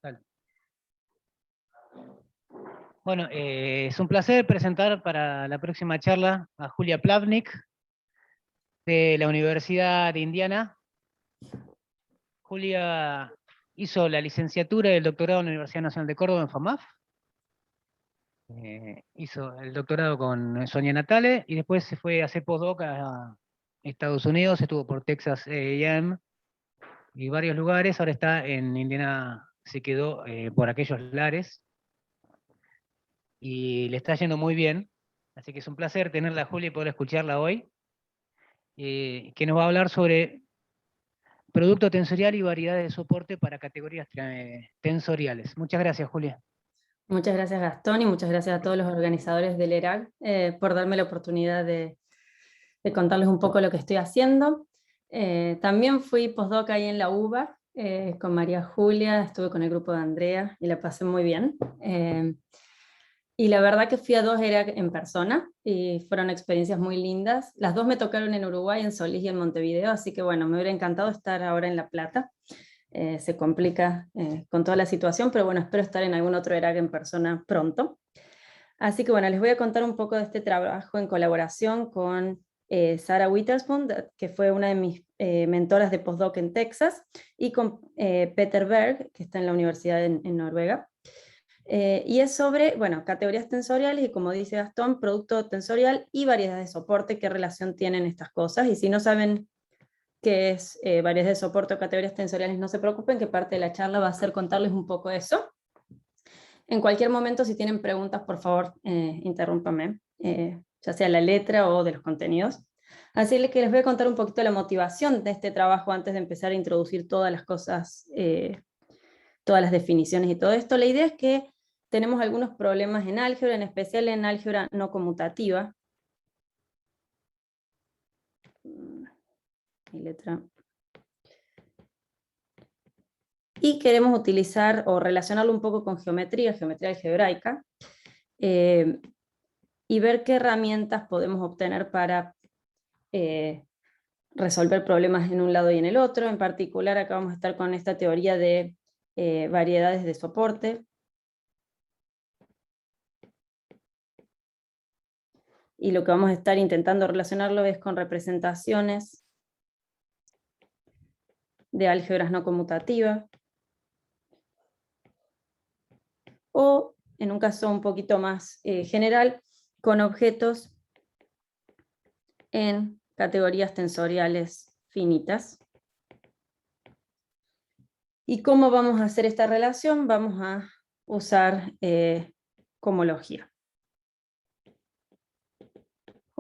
Dale. Bueno, es un placer presentar para la próxima charla a Julia Plavnik, de la Universidad de Indiana. Julia hizo la licenciatura y el doctorado en la Universidad Nacional de Córdoba en FAMAF. Hizo el doctorado con Sonia Natale y después se fue a hacer postdoc a Estados Unidos, estuvo por Texas A&M y varios lugares. Ahora está en Indiana, se quedó por aquellos lares y le está yendo muy bien. Así que es un placer tenerla, Julia, y poder escucharla hoy, que nos va a hablar sobre producto tensorial y variedades de soporte para categorías tensoriales. Muchas gracias, Julia. Muchas gracias, Gastón, y muchas gracias a todos los organizadores del ERAC por darme la oportunidad de contarles un poco lo que estoy haciendo. También fui postdoc ahí en la UBA con María Julia, estuve con el grupo de Andrea y la pasé muy bien. Y la verdad que fui a 2 ERAC en persona y fueron experiencias muy lindas. Las 2 me tocaron en Uruguay, en Solís y en Montevideo, así que bueno, me hubiera encantado estar ahora en La Plata. Se complica con toda la situación, pero bueno, espero estar en algún otro ERAC en persona pronto. Así que bueno, les voy a contar un poco de este trabajo en colaboración con Sarah Witherspoon, que fue una de mis mentoras de postdoc en Texas, y con Peter Berg, que está en la Universidad en Noruega. Y es sobre, bueno, categorías tensoriales y, como dice Gastón, producto tensorial y variedades de soporte, qué relación tienen estas cosas. Y si no saben qué es variedades de soporte o categorías tensoriales, no se preocupen, que parte de la charla va a ser contarles un poco eso. En cualquier momento, si tienen preguntas, por favor, interrúmpame, ya sea la letra o de los contenidos. Así que les voy a contar un poquito la motivación de este trabajo antes de empezar a introducir todas las cosas, todas las definiciones y todo esto. La idea es que tenemos algunos problemas en álgebra, en especial en álgebra no conmutativa. Mi letra. Y queremos utilizar o relacionarlo un poco con geometría algebraica, y ver qué herramientas podemos obtener para resolver problemas en un lado y en el otro. En particular, acá vamos a estar con esta teoría de variedades de soporte. Y lo que vamos a estar intentando relacionarlo es con representaciones de álgebras no conmutativas, o en un caso un poquito más general, con objetos en categorías tensoriales finitas. ¿Y cómo vamos a hacer esta relación? Vamos a usar cohomología.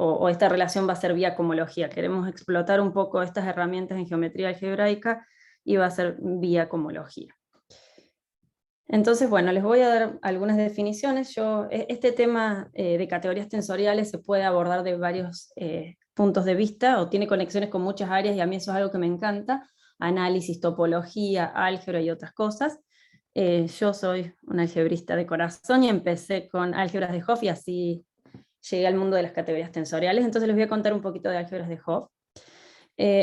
O esta relación va a ser vía cohomología. Queremos explotar un poco estas herramientas en geometría algebraica y va a ser vía cohomología. Entonces, bueno, les voy a dar algunas definiciones. Este tema de categorías tensoriales se puede abordar de varios puntos de vista, o tiene conexiones con muchas áreas, y a mí eso es algo que me encanta: análisis, topología, álgebra y otras cosas. Yo soy un algebrista de corazón y empecé con álgebras de Hopf, y así llegué al mundo de las categorías tensoriales. Entonces les voy a contar un poquito de álgebras de Hopf.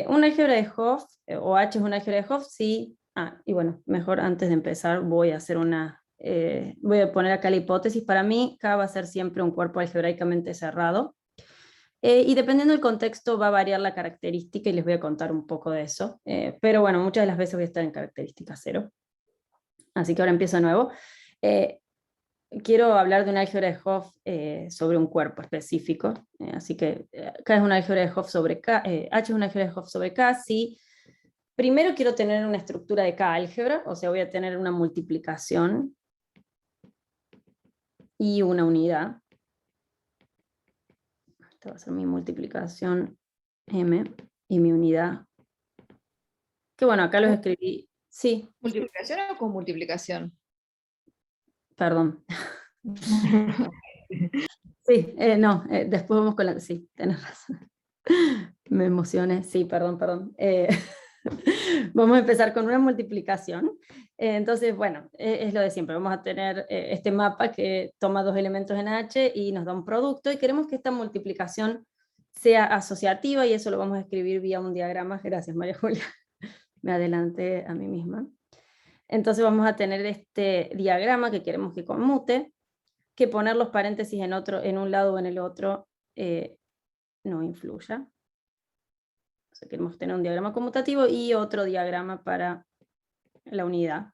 Una álgebra de Hopf, o H es una álgebra de Hopf, sí. Y bueno, mejor antes de empezar voy a hacer voy a poner acá la hipótesis. Para mí, K va a ser siempre un cuerpo algebraicamente cerrado. Y dependiendo del contexto va a variar la característica, y les voy a contar un poco de eso. Pero bueno, muchas de las veces voy a estar en característica 0. Así que ahora empiezo de nuevo. Quiero hablar de una álgebra de Hopf sobre un cuerpo específico. Así que K es una álgebra de Hopf sobre K, H es una álgebra de Hopf sobre K, sí. Primero quiero tener una estructura de K álgebra, o sea, voy a tener una multiplicación y una unidad. Esta va a ser mi multiplicación M y mi unidad. Que bueno, acá los escribí. Sí. ¿Multiplicación o con multiplicación? Perdón. Sí, no, después vamos con la... Sí, tenés razón. Me emocioné, sí, perdón. Vamos a empezar con una multiplicación. Entonces, bueno, es lo de siempre. Vamos a tener este mapa que toma 2 elementos en H y nos da un producto, y queremos que esta multiplicación sea asociativa, y eso lo vamos a escribir vía un diagrama. Gracias, María Julia. Me adelanté a mí misma. Entonces vamos a tener este diagrama que queremos que conmute, que poner los paréntesis en un lado o en el otro no influya. O sea, queremos tener un diagrama conmutativo y otro diagrama para la unidad.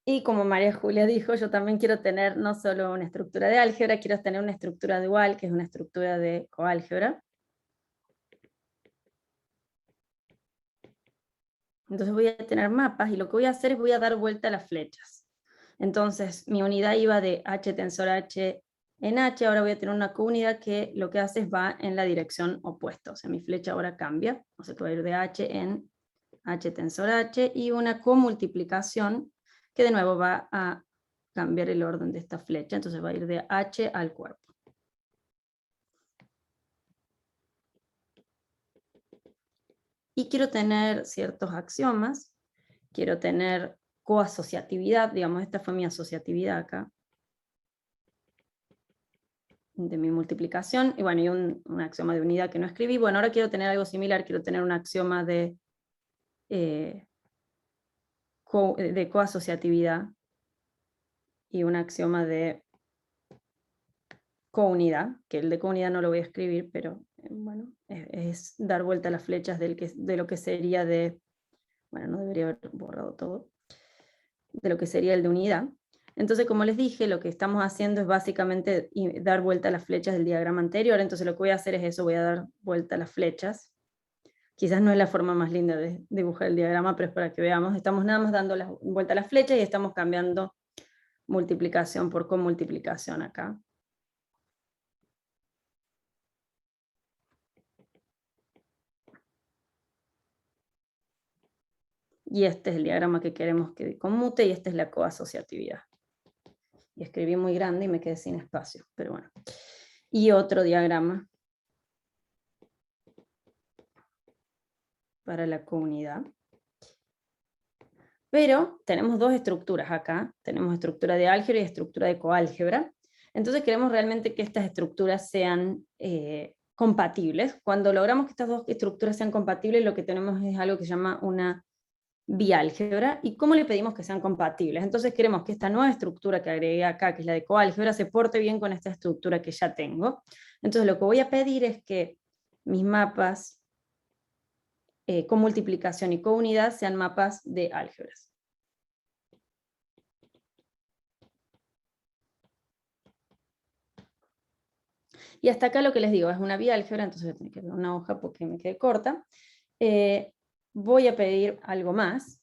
Y como María Julia dijo, yo también quiero tener no solo una estructura de álgebra, quiero tener una estructura dual, que es una estructura de coálgebra. Entonces voy a tener mapas, y lo que voy a hacer es voy a dar vuelta a las flechas. Entonces mi unidad iba de H tensor H en H, ahora voy a tener una counidad que lo que hace es va en la dirección opuesta, o sea mi flecha ahora cambia, o sea que va a ir de H en H tensor H, y una comultiplicación que de nuevo va a cambiar el orden de esta flecha, entonces va a ir de H al cuerpo. Y quiero tener ciertos axiomas, quiero tener coasociatividad, digamos, esta fue mi asociatividad acá, de mi multiplicación, y bueno, y un axioma de unidad que no escribí. Bueno, ahora quiero tener algo similar, quiero tener un axioma de coasociatividad y un axioma de counidad, que el de counidad no lo voy a escribir, pero bueno, es dar vuelta a las flechas de lo que sería de, bueno, no debería haber borrado todo, de lo que sería el de unidad. Entonces, como les dije, lo que estamos haciendo es básicamente dar vuelta a las flechas del diagrama anterior, entonces lo que voy a hacer es eso, voy a dar vuelta a las flechas. Quizás no es la forma más linda de dibujar el diagrama, pero es para que veamos, estamos nada más dando vuelta a las flechas y estamos cambiando multiplicación por comultiplicación acá. Y este es el diagrama que queremos que conmute, y esta es la coasociatividad. Y escribí muy grande y me quedé sin espacio, pero bueno. Y otro diagrama para la comunidad. Pero tenemos dos estructuras acá, tenemos estructura de álgebra y estructura de coálgebra. Entonces queremos realmente que estas estructuras sean compatibles. Cuando logramos que estas dos estructuras sean compatibles, lo que tenemos es algo que se llama una biálgebra. ¿Y cómo le pedimos que sean compatibles? Entonces queremos que esta nueva estructura que agregué acá, que es la de coálgebra, se porte bien con esta estructura que ya tengo. Entonces lo que voy a pedir es que mis mapas con multiplicación y counidad sean mapas de álgebras. Y hasta acá lo que les digo es una biálgebra, entonces voy a tener que dar una hoja porque me quedé corta. Voy a pedir algo más.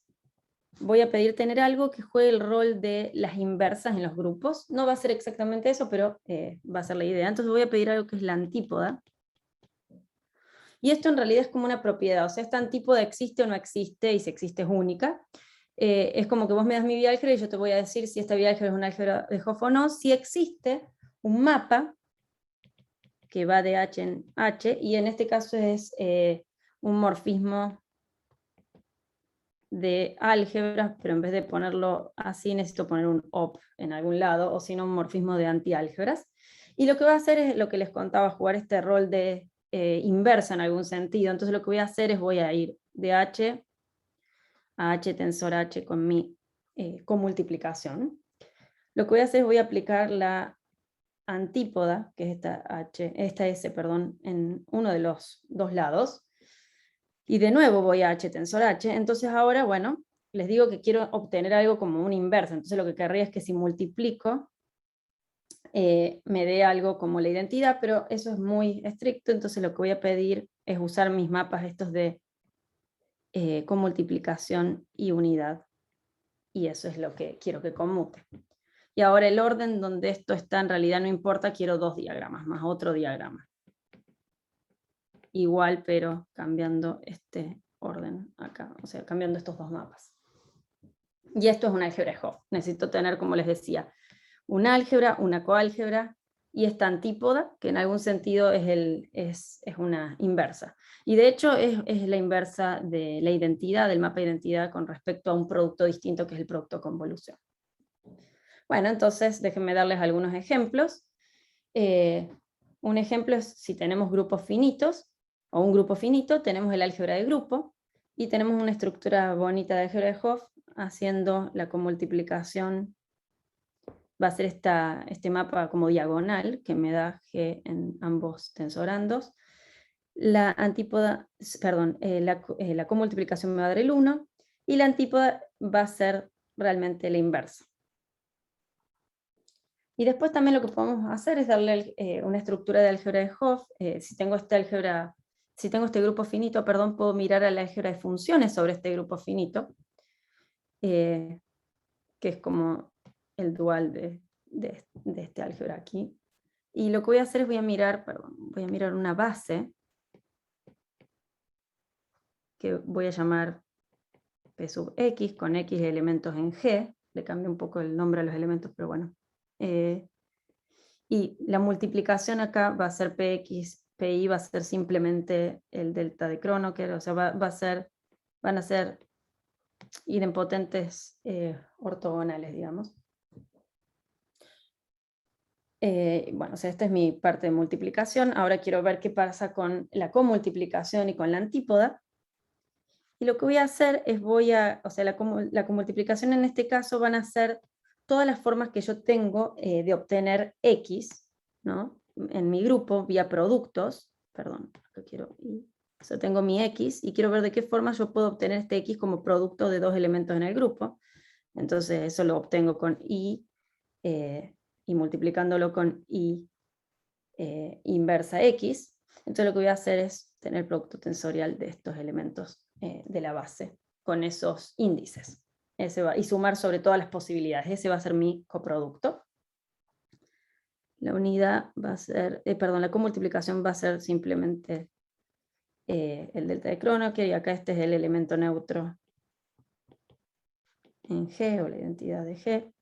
Voy a pedir tener algo que juegue el rol de las inversas en los grupos. No va a ser exactamente eso, pero va a ser la idea. Entonces voy a pedir algo que es la antípoda. Y esto en realidad es como una propiedad, o sea, esta antípoda existe o no existe, y si existe es única. Es como que vos me das mi biálgebra y yo te voy a decir si esta biálgebra es una álgebra de Hopf o no, si existe un mapa que va de H en H, y en este caso es un morfismo de álgebras, pero en vez de ponerlo así necesito poner un op en algún lado, o si no un morfismo de antiálgebras. Y lo que voy a hacer es lo que les contaba, jugar este rol de inversa en algún sentido. Entonces lo que voy a hacer es voy a ir de H a H tensor H con mi comultiplicación. Lo que voy a hacer es voy a aplicar la antípoda, que es esta S, perdón, en uno de los dos lados. Y de nuevo voy a H tensor H. Entonces ahora, bueno, les digo que quiero obtener algo como una inversa. Entonces lo que querría es que si multiplico, me dé algo como la identidad, pero eso es muy estricto. Entonces lo que voy a pedir es usar mis mapas estos de con multiplicación y unidad. Y eso es lo que quiero que conmute. Y ahora el orden donde esto está en realidad no importa, quiero dos diagramas más otro diagrama. Igual, pero cambiando este orden acá, o sea, cambiando estos dos mapas. Y esto es una álgebra de Hopf. Necesito tener, como les decía, una álgebra, una coálgebra, y esta antípoda, que en algún sentido es una inversa. Y de hecho es la inversa de la identidad, del mapa de identidad con respecto a un producto distinto que es el producto convolución. Bueno, entonces déjenme darles algunos ejemplos. Un ejemplo es si tenemos grupos finitos, o un grupo finito, tenemos el álgebra de grupo, y tenemos una estructura bonita de álgebra de Hopf, haciendo la comultiplicación, va a ser este mapa como diagonal, que me da G en ambos tensorandos. La antípoda, perdón, la comultiplicación me va a dar el 1, y la antípoda va a ser realmente la inversa. Y después también lo que podemos hacer es darle una estructura de álgebra de Hopf. Si tengo este grupo finito, perdón, puedo mirar al álgebra de funciones sobre este grupo finito, que es como el dual de este álgebra aquí. Y lo que voy a hacer es voy a mirar una base, que voy a llamar P sub X, con X elementos en G. Le cambio un poco el nombre a los elementos, pero bueno. Y la multiplicación acá va a ser Px, Pi va a ser simplemente el delta de Kronecker, o sea, van a ser idempotentes ortogonales, digamos. Bueno, o sea, esta es mi parte de multiplicación. Ahora quiero ver qué pasa con la comultiplicación y con la antípoda. Y lo que voy a hacer es la comultiplicación en este caso van a ser todas las formas que yo tengo de obtener X, ¿no? En mi grupo, vía productos, perdón, acá quiero Y. O sea, tengo mi X y quiero ver de qué forma yo puedo obtener este X como producto de dos elementos en el grupo. Entonces eso lo obtengo con Y, y multiplicándolo con Y inversa X. Entonces lo que voy a hacer es tener el producto tensorial de estos elementos de la base con esos índices. Y sumar sobre todas las posibilidades. Ese va a ser mi coproducto. La unidad va a ser, la comultiplicación va a ser simplemente el delta de Kronecker, y acá este es el elemento neutro en G, o la identidad de G.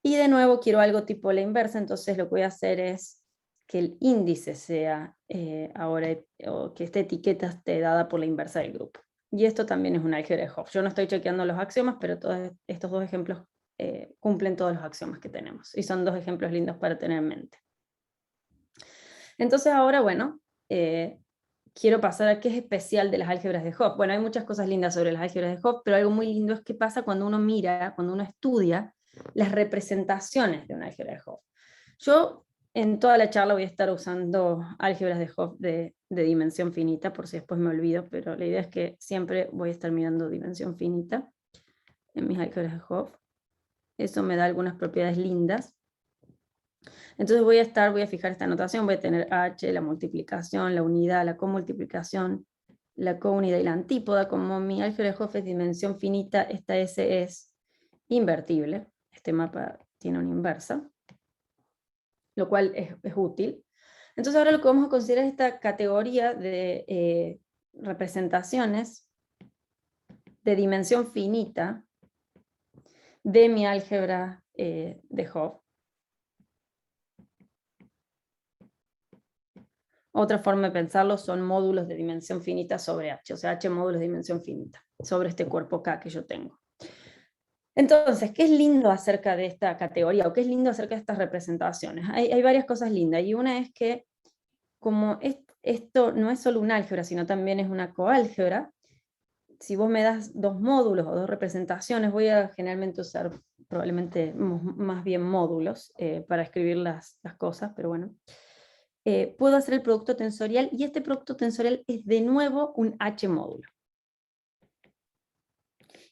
Y de nuevo quiero algo tipo la inversa, entonces lo que voy a hacer es que el índice sea o que esta etiqueta esté dada por la inversa del grupo. Y esto también es un álgebra de Hopf. Yo no estoy chequeando los axiomas, pero todos estos dos ejemplos cumplen todos los axiomas que tenemos. Y son dos ejemplos lindos para tener en mente. Entonces ahora, bueno, quiero pasar a qué es especial de las álgebras de Hopf. Bueno, hay muchas cosas lindas sobre las álgebras de Hopf, pero algo muy lindo es qué pasa cuando uno mira, cuando uno estudia las representaciones de una álgebra de Hopf. Yo en toda la charla voy a estar usando álgebras de Hopf de dimensión finita, por si después me olvido, pero la idea es que siempre voy a estar mirando dimensión finita en mis álgebras de Hopf. Eso me da algunas propiedades lindas. Entonces voy a fijar esta notación, voy a tener H, la multiplicación, la unidad, la comultiplicación, la counidad y la antípoda. Como mi álgebra de Hopf es dimensión finita, esta S es invertible. Este mapa tiene una inversa, lo cual es útil. Entonces ahora lo que vamos a considerar es esta categoría de representaciones de dimensión finita de mi álgebra de Hopf. Otra forma de pensarlo son módulos de dimensión finita sobre H, o sea, H módulos de dimensión finita, sobre este cuerpo K que yo tengo. Entonces, ¿qué es lindo acerca de esta categoría? ¿O qué es lindo acerca de estas representaciones? Hay varias cosas lindas, y una es que, como esto no es solo un álgebra, sino también es una coálgebra, si vos me das dos módulos o dos representaciones, voy a generalmente usar probablemente más bien módulos para escribir las cosas, pero bueno. Puedo hacer el producto tensorial, y este producto tensorial es de nuevo un H módulo.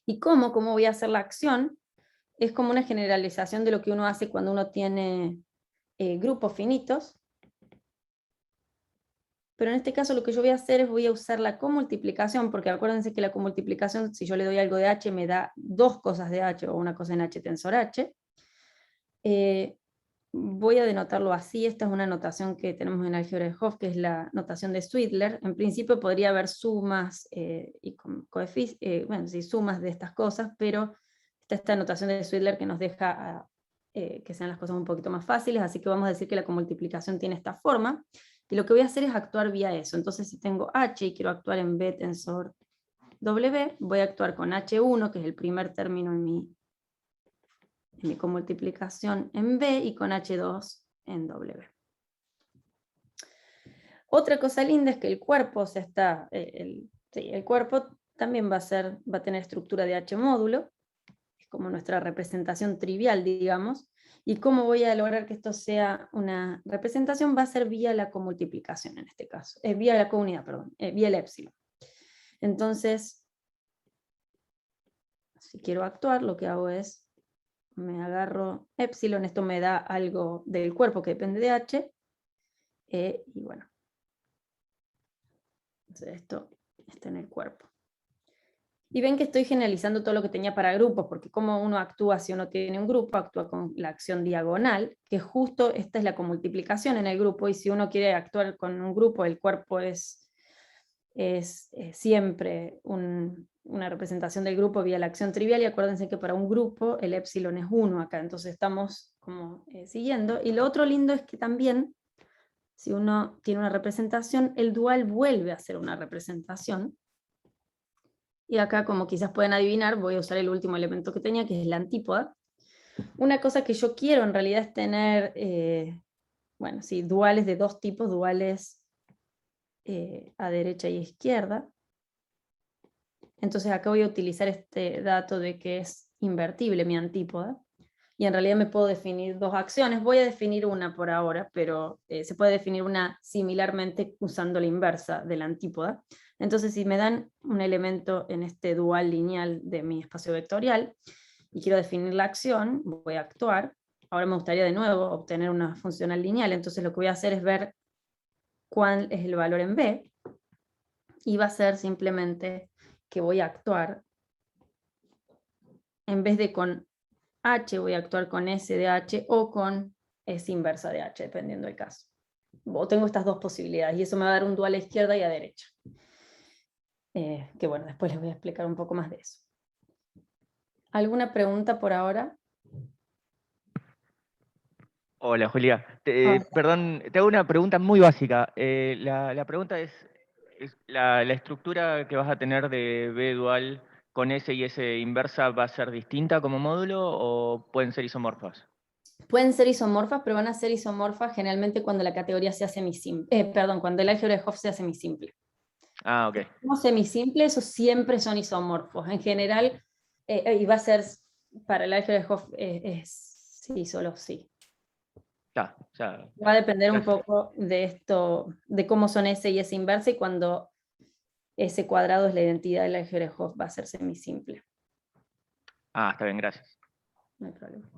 ¿Y cómo voy a hacer la acción? Es como una generalización de lo que uno hace cuando uno tiene grupos finitos. Pero en este caso lo que yo voy a hacer es voy a usar la comultiplicación, porque acuérdense que la comultiplicación, si yo le doy algo de H, me da dos cosas de H, o una cosa en H tensor H. Voy a denotarlo así. Esta es una notación que tenemos en álgebra de Hopf, que es la notación de Sweetler. En principio podría haber sumas y sumas de estas cosas, pero está esta notación de Sweetler que nos deja que sean las cosas un poquito más fáciles, así que vamos a decir que la comultiplicación tiene esta forma, y lo que voy a hacer es actuar vía eso. Entonces, si tengo H y quiero actuar en B tensor W, voy a actuar con H1, que es el primer término en mi comultiplicación en B, y con H2 en W. Otra cosa linda es que el cuerpo, o sea, el cuerpo también va a tener estructura de H módulo, es como nuestra representación trivial, digamos, y cómo voy a lograr que esto sea una representación va a ser vía la comultiplicación en este caso, vía la comunidad, perdón, vía el épsilon. Entonces, si quiero actuar, lo que hago es, me agarro épsilon, esto me da algo del cuerpo que depende de H, y bueno, entonces esto está en el cuerpo. Y ven que estoy generalizando todo lo que tenía para grupos, porque como uno actúa si uno tiene un grupo, actúa con la acción diagonal, que justo esta es la comultiplicación en el grupo, y si uno quiere actuar con un grupo, el cuerpo es siempre una representación del grupo vía la acción trivial, y acuérdense que para un grupo el épsilon es 1 acá, entonces estamos como siguiendo. Y lo otro lindo es que también, si uno tiene una representación, el dual vuelve a ser una representación. Y acá, como quizás pueden adivinar, voy a usar el último elemento que tenía, que es la antípoda. Una cosa que yo quiero en realidad es tener, bueno, sí, duales de dos tipos, duales a derecha y izquierda. Entonces acá voy a utilizar este dato de que es invertible mi antípoda. Y en realidad me puedo definir dos acciones. Voy a definir una por ahora, pero se puede definir una similarmente usando la inversa de la antípoda. Entonces, si me dan un elemento en este dual lineal de mi espacio vectorial y quiero definir la acción, voy a actuar. Ahora me gustaría de nuevo obtener una funcional lineal, entonces lo que voy a hacer es ver cuál es el valor en B, y va a ser simplemente que voy a actuar, en vez de con H, voy a actuar con S de H o con S inversa de H, dependiendo del caso. O tengo estas dos posibilidades, y eso me va a dar un dual a izquierda y a derecha. Que bueno, después les voy a explicar un poco más de eso. ¿Alguna pregunta por ahora? Hola, Julia. Hola. Perdón, te hago una pregunta muy básica. La pregunta es la estructura que vas a tener de B dual con S y S inversa va a ser distinta como módulo o pueden ser isomorfas? Pueden ser isomorfas, pero van a ser isomorfas generalmente cuando la categoría sea semisimple. Perdón, cuando el álgebra de Hopf sea semisimple. Ah, ok. Como semisimples, esos siempre son isomorfos. En general, y va a ser para el álgebra de Hopf, sí, solo sí. Ya. Va a depender un Gracias. poco de esto, de cómo son S y S inversa, y cuando S cuadrado es la identidad del álgebra de Hopf, va a ser semisimple. Ah, está bien, gracias. No hay problema.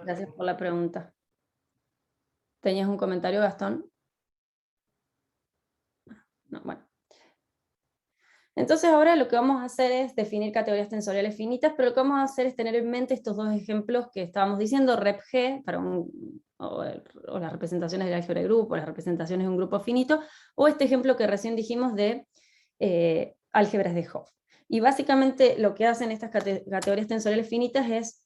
Gracias por la pregunta. ¿Tenías un comentario, Gastón? No, bueno. Entonces ahora lo que vamos a hacer es definir categorías tensoriales finitas, pero lo que vamos a hacer es tener en mente estos dos ejemplos que estábamos diciendo, RepG, o las representaciones del álgebra de grupo, las representaciones de un grupo finito, o este ejemplo que recién dijimos de álgebras de Hopf. Y básicamente lo que hacen estas categorías tensoriales finitas es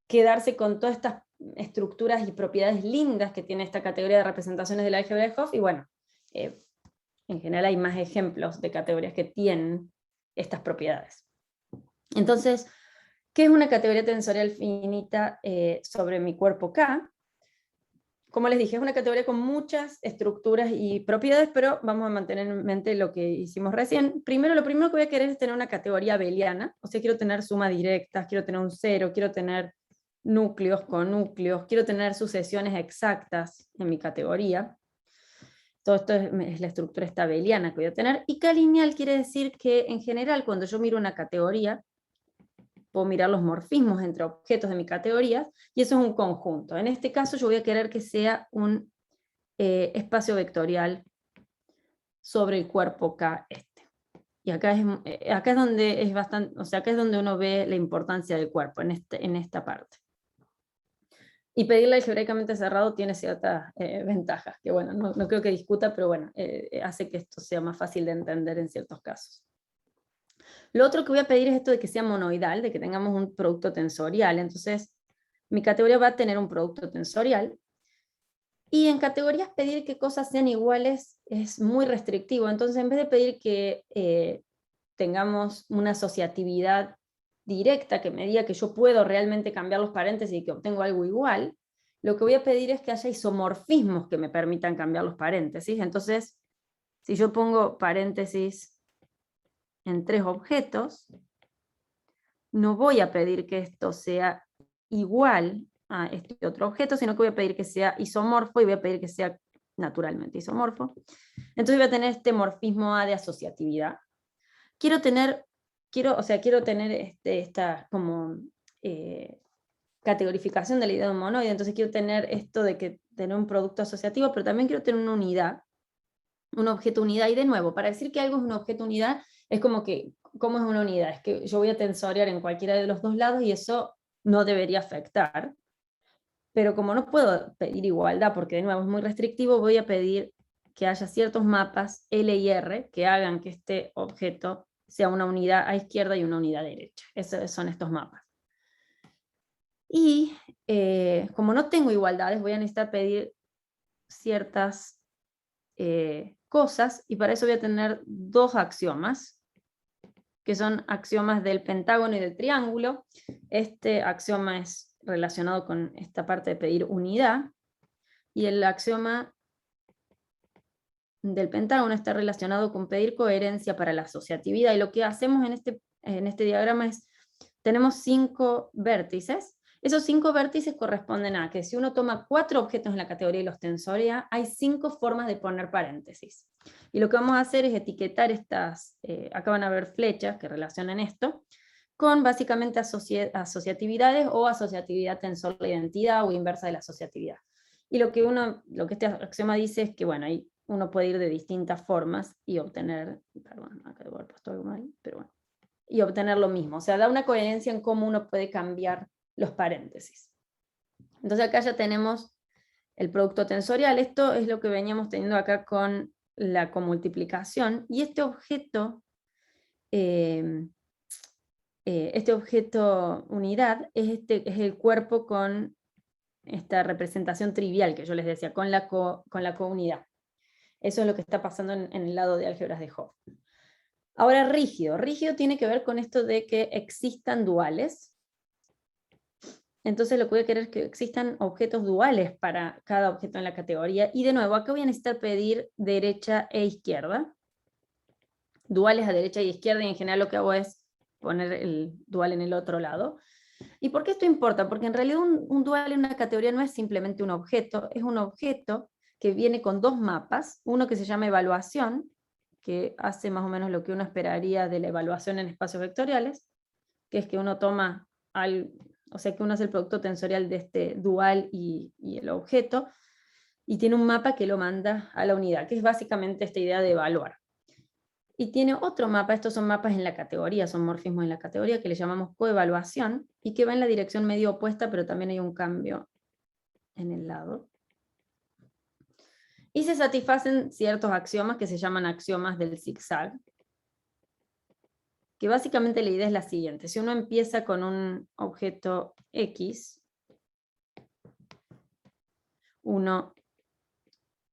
quedarse con todas estas estructuras y propiedades lindas que tiene esta categoría de representaciones del álgebra de Hopf, y bueno, en general hay más ejemplos de categorías que tienen estas propiedades. Entonces, ¿qué es una categoría tensorial finita sobre mi cuerpo K? Como les dije, es una categoría con muchas estructuras y propiedades, pero vamos a mantener en mente lo que hicimos recién. Primero, lo primero que voy a querer es tener una categoría abeliana, o sea, quiero tener sumas directas, quiero tener un cero, quiero tener núcleos con núcleos, quiero tener sucesiones exactas en mi categoría. Todo esto es la estructura esta abeliana que voy a tener. Y K-lineal quiere decir que en general cuando yo miro una categoría, puedo mirar los morfismos entre objetos de mi categoría, y eso es un conjunto. En este caso yo voy a querer que sea un espacio vectorial sobre el cuerpo K este. Y acá es donde es bastante, o sea, acá es donde uno ve la importancia del cuerpo, en esta parte. Y pedirle algebraicamente cerrado tiene ciertas ventajas, que bueno, no creo que discuta, pero bueno, hace que esto sea más fácil de entender en ciertos casos. Lo otro que voy a pedir es esto de que sea monoidal, de que tengamos un producto tensorial. Entonces, mi categoría va a tener un producto tensorial. Y en categorías pedir que cosas sean iguales es muy restrictivo. Entonces, en vez de pedir que tengamos una asociatividad directa que me diga que yo puedo realmente cambiar los paréntesis y que obtengo algo igual, lo que voy a pedir es que haya isomorfismos que me permitan cambiar los paréntesis. Entonces, si yo pongo paréntesis en 3 objetos, no voy a pedir que esto sea igual a este otro objeto, sino que voy a pedir que sea isomorfo y voy a pedir que sea naturalmente isomorfo. Entonces voy a tener este morfismo A de asociatividad. Quiero tener esta como categorificación de la idea de un monoide, entonces quiero tener esto de que tener un producto asociativo, pero también quiero tener una unidad, un objeto unidad, y de nuevo, para decir que algo es un objeto unidad, es como que, ¿cómo es una unidad? Es que yo voy a tensoriar en cualquiera de los dos lados y eso no debería afectar, pero como no puedo pedir igualdad, porque de nuevo es muy restrictivo, voy a pedir que haya ciertos mapas L y R que hagan que este objeto sea una unidad a izquierda y una unidad a derecha. Esos son estos mapas. Y como no tengo igualdades, voy a necesitar pedir ciertas cosas, y para eso voy a tener 2 axiomas, que son axiomas del pentágono y del triángulo. Este axioma es relacionado con esta parte de pedir unidad, y el axioma del pentágono está relacionado con pedir coherencia para la asociatividad. Y lo que hacemos en este diagrama es, tenemos 5 vértices. Esos 5 vértices corresponden a que si uno toma 4 objetos en la categoría y los tensorea, hay 5 formas de poner paréntesis. Y lo que vamos a hacer es etiquetar estas, acá van a ver flechas que relacionan esto, con básicamente asociatividades o asociatividad tensor la identidad o inversa de la asociatividad. Y lo que este axioma dice es que, bueno, uno puede ir de distintas formas y obtener, perdón, acá debo haber puesto algo mal, pero bueno, y obtener lo mismo. O sea, da una coherencia en cómo uno puede cambiar los paréntesis. Entonces acá ya tenemos el producto tensorial. Esto es lo que veníamos teniendo acá con la comultiplicación, y este objeto unidad es el cuerpo con esta representación trivial que yo les decía, con la counidad. Eso es lo que está pasando en el lado de álgebras de Hopf. Ahora rígido. Rígido tiene que ver con esto de que existan duales. Entonces lo que voy a querer es que existan objetos duales para cada objeto en la categoría. Y de nuevo, acá voy a necesitar pedir derecha e izquierda. Duales a derecha y izquierda, y en general lo que hago es poner el dual en el otro lado. ¿Y por qué esto importa? Porque en realidad un dual en una categoría no es simplemente un objeto, es un objeto que viene con 2 mapas, uno que se llama evaluación, que hace más o menos lo que uno esperaría de la evaluación en espacios vectoriales, que es que uno toma o sea que uno hace el producto tensorial de este dual y el objeto, y tiene un mapa que lo manda a la unidad, que es básicamente esta idea de evaluar. Y tiene otro mapa, estos son mapas en la categoría, son morfismos en la categoría, que le llamamos coevaluación, y que va en la dirección medio opuesta, pero también hay un cambio en el lado. Y se satisfacen ciertos axiomas que se llaman axiomas del zigzag, que básicamente la idea es la siguiente: si uno empieza con un objeto X,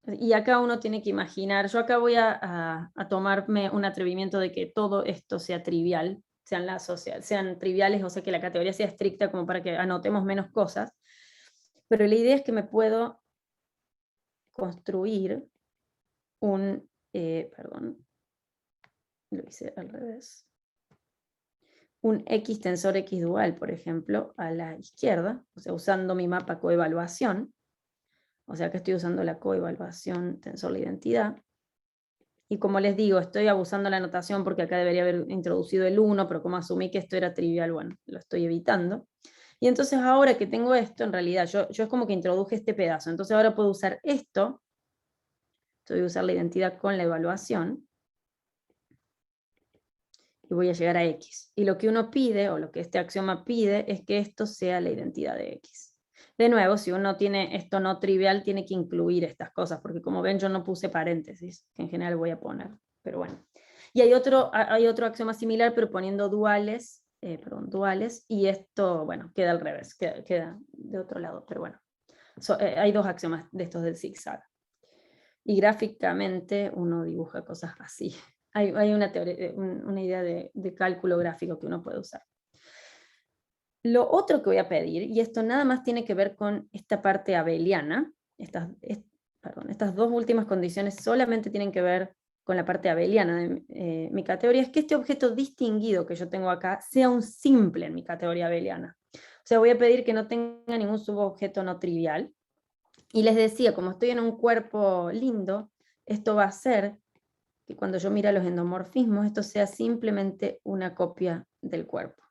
y acá uno tiene que imaginar, yo acá voy a tomarme un atrevimiento de que todo esto sea trivial, sean triviales, o sea que la categoría sea estricta como para que anotemos menos cosas, pero la idea es que me puedo construir perdón, lo hice al revés, un X tensor X dual, por ejemplo, a la izquierda, o sea, usando mi mapa coevaluación. O sea que estoy usando la coevaluación tensor la identidad. Y como les digo, estoy abusando la notación porque acá debería haber introducido el 1, pero como asumí que esto era trivial, bueno, lo estoy evitando. Y entonces ahora que tengo esto, en realidad, yo es como que introduje este pedazo. Entonces ahora puedo usar esto. Voy a usar la identidad con la evaluación. Y voy a llegar a X. Y lo que uno pide, o lo que este axioma pide, es que esto sea la identidad de X. De nuevo, si uno tiene esto no trivial, tiene que incluir estas cosas, porque como ven yo no puse paréntesis, que en general voy a poner, pero bueno. Y hay otro axioma similar, pero poniendo duales, y esto, bueno, queda al revés, queda de otro lado, pero bueno. Hay 2 axiomas de estos del zigzag. Y gráficamente uno dibuja cosas así. Hay una idea de cálculo gráfico que uno puede usar. Lo otro que voy a pedir, y esto nada más tiene que ver con esta parte abeliana, estas dos últimas condiciones solamente tienen que ver con la parte abeliana de mi categoría, es que este objeto distinguido que yo tengo acá sea un simple en mi categoría abeliana. O sea, voy a pedir que no tenga ningún subobjeto no trivial. Y les decía, como estoy en un cuerpo lindo, esto va a hacer que cuando yo mire los endomorfismos, esto sea simplemente una copia del cuerpo.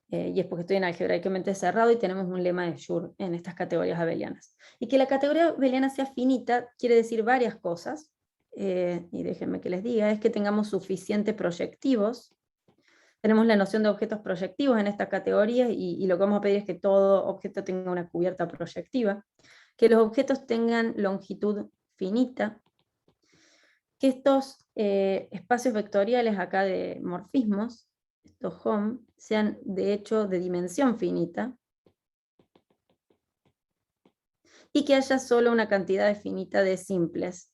Y es porque estoy en algebraicamente cerrado y tenemos un lema de Schur en estas categorías abelianas. Y que la categoría abeliana sea finita quiere decir varias cosas, y déjenme que les diga, es que tengamos suficientes proyectivos. Tenemos la noción de objetos proyectivos en esta categoría, y lo que vamos a pedir es que todo objeto tenga una cubierta proyectiva, que los objetos tengan longitud finita, que estos espacios vectoriales acá de morfismos, estos home, sean de hecho de dimensión finita, y que haya solo una cantidad finita de simples,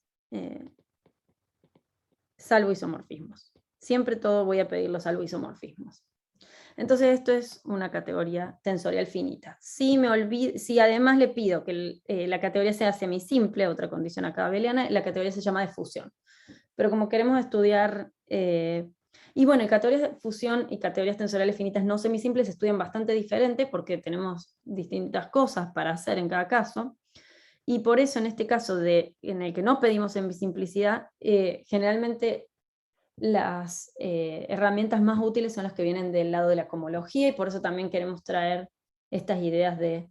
salvo isomorfismos. Siempre todo voy a pedir los salvo isomorfismos. Entonces esto es una categoría tensorial finita. Si además le pido que la categoría sea semisimple, otra condición acá abeliana, la categoría se llama de fusión. Pero como queremos estudiar, y bueno, categorías de fusión y categorías tensoriales finitas no semisimples se estudian bastante diferente porque tenemos distintas cosas para hacer en cada caso, y por eso en este caso en el que no pedimos semisimplicidad, generalmente las herramientas más útiles son las que vienen del lado de la cohomología, y por eso también queremos traer estas ideas de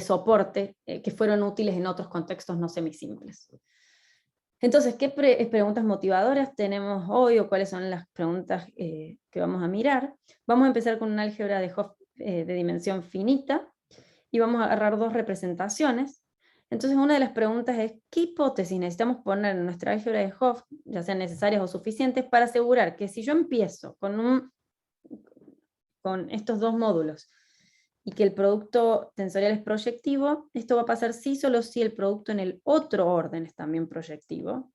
soporte que fueron útiles en otros contextos no semisimples. Entonces, ¿qué preguntas motivadoras tenemos hoy, o cuáles son las preguntas que vamos a mirar? Vamos a empezar con un álgebra de Hopf de dimensión finita, y vamos a agarrar dos representaciones. Entonces, una de las preguntas es, ¿qué hipótesis necesitamos poner en nuestra álgebra de Hopf, ya sean necesarias o suficientes, para asegurar que si yo empiezo con estos dos módulos, y que el producto tensorial es proyectivo, esto va a pasar sí solo si el producto en el otro orden es también proyectivo.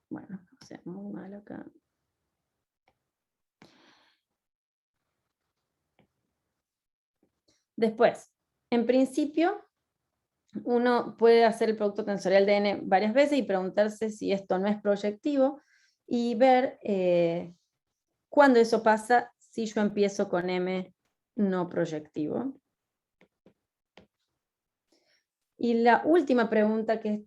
Bueno, o sea, muy mal acá. Después, en principio, uno puede hacer el producto tensorial de n varias veces y preguntarse si esto no es proyectivo, y ver cuándo eso pasa si yo empiezo con m no proyectivo. Y la última pregunta, que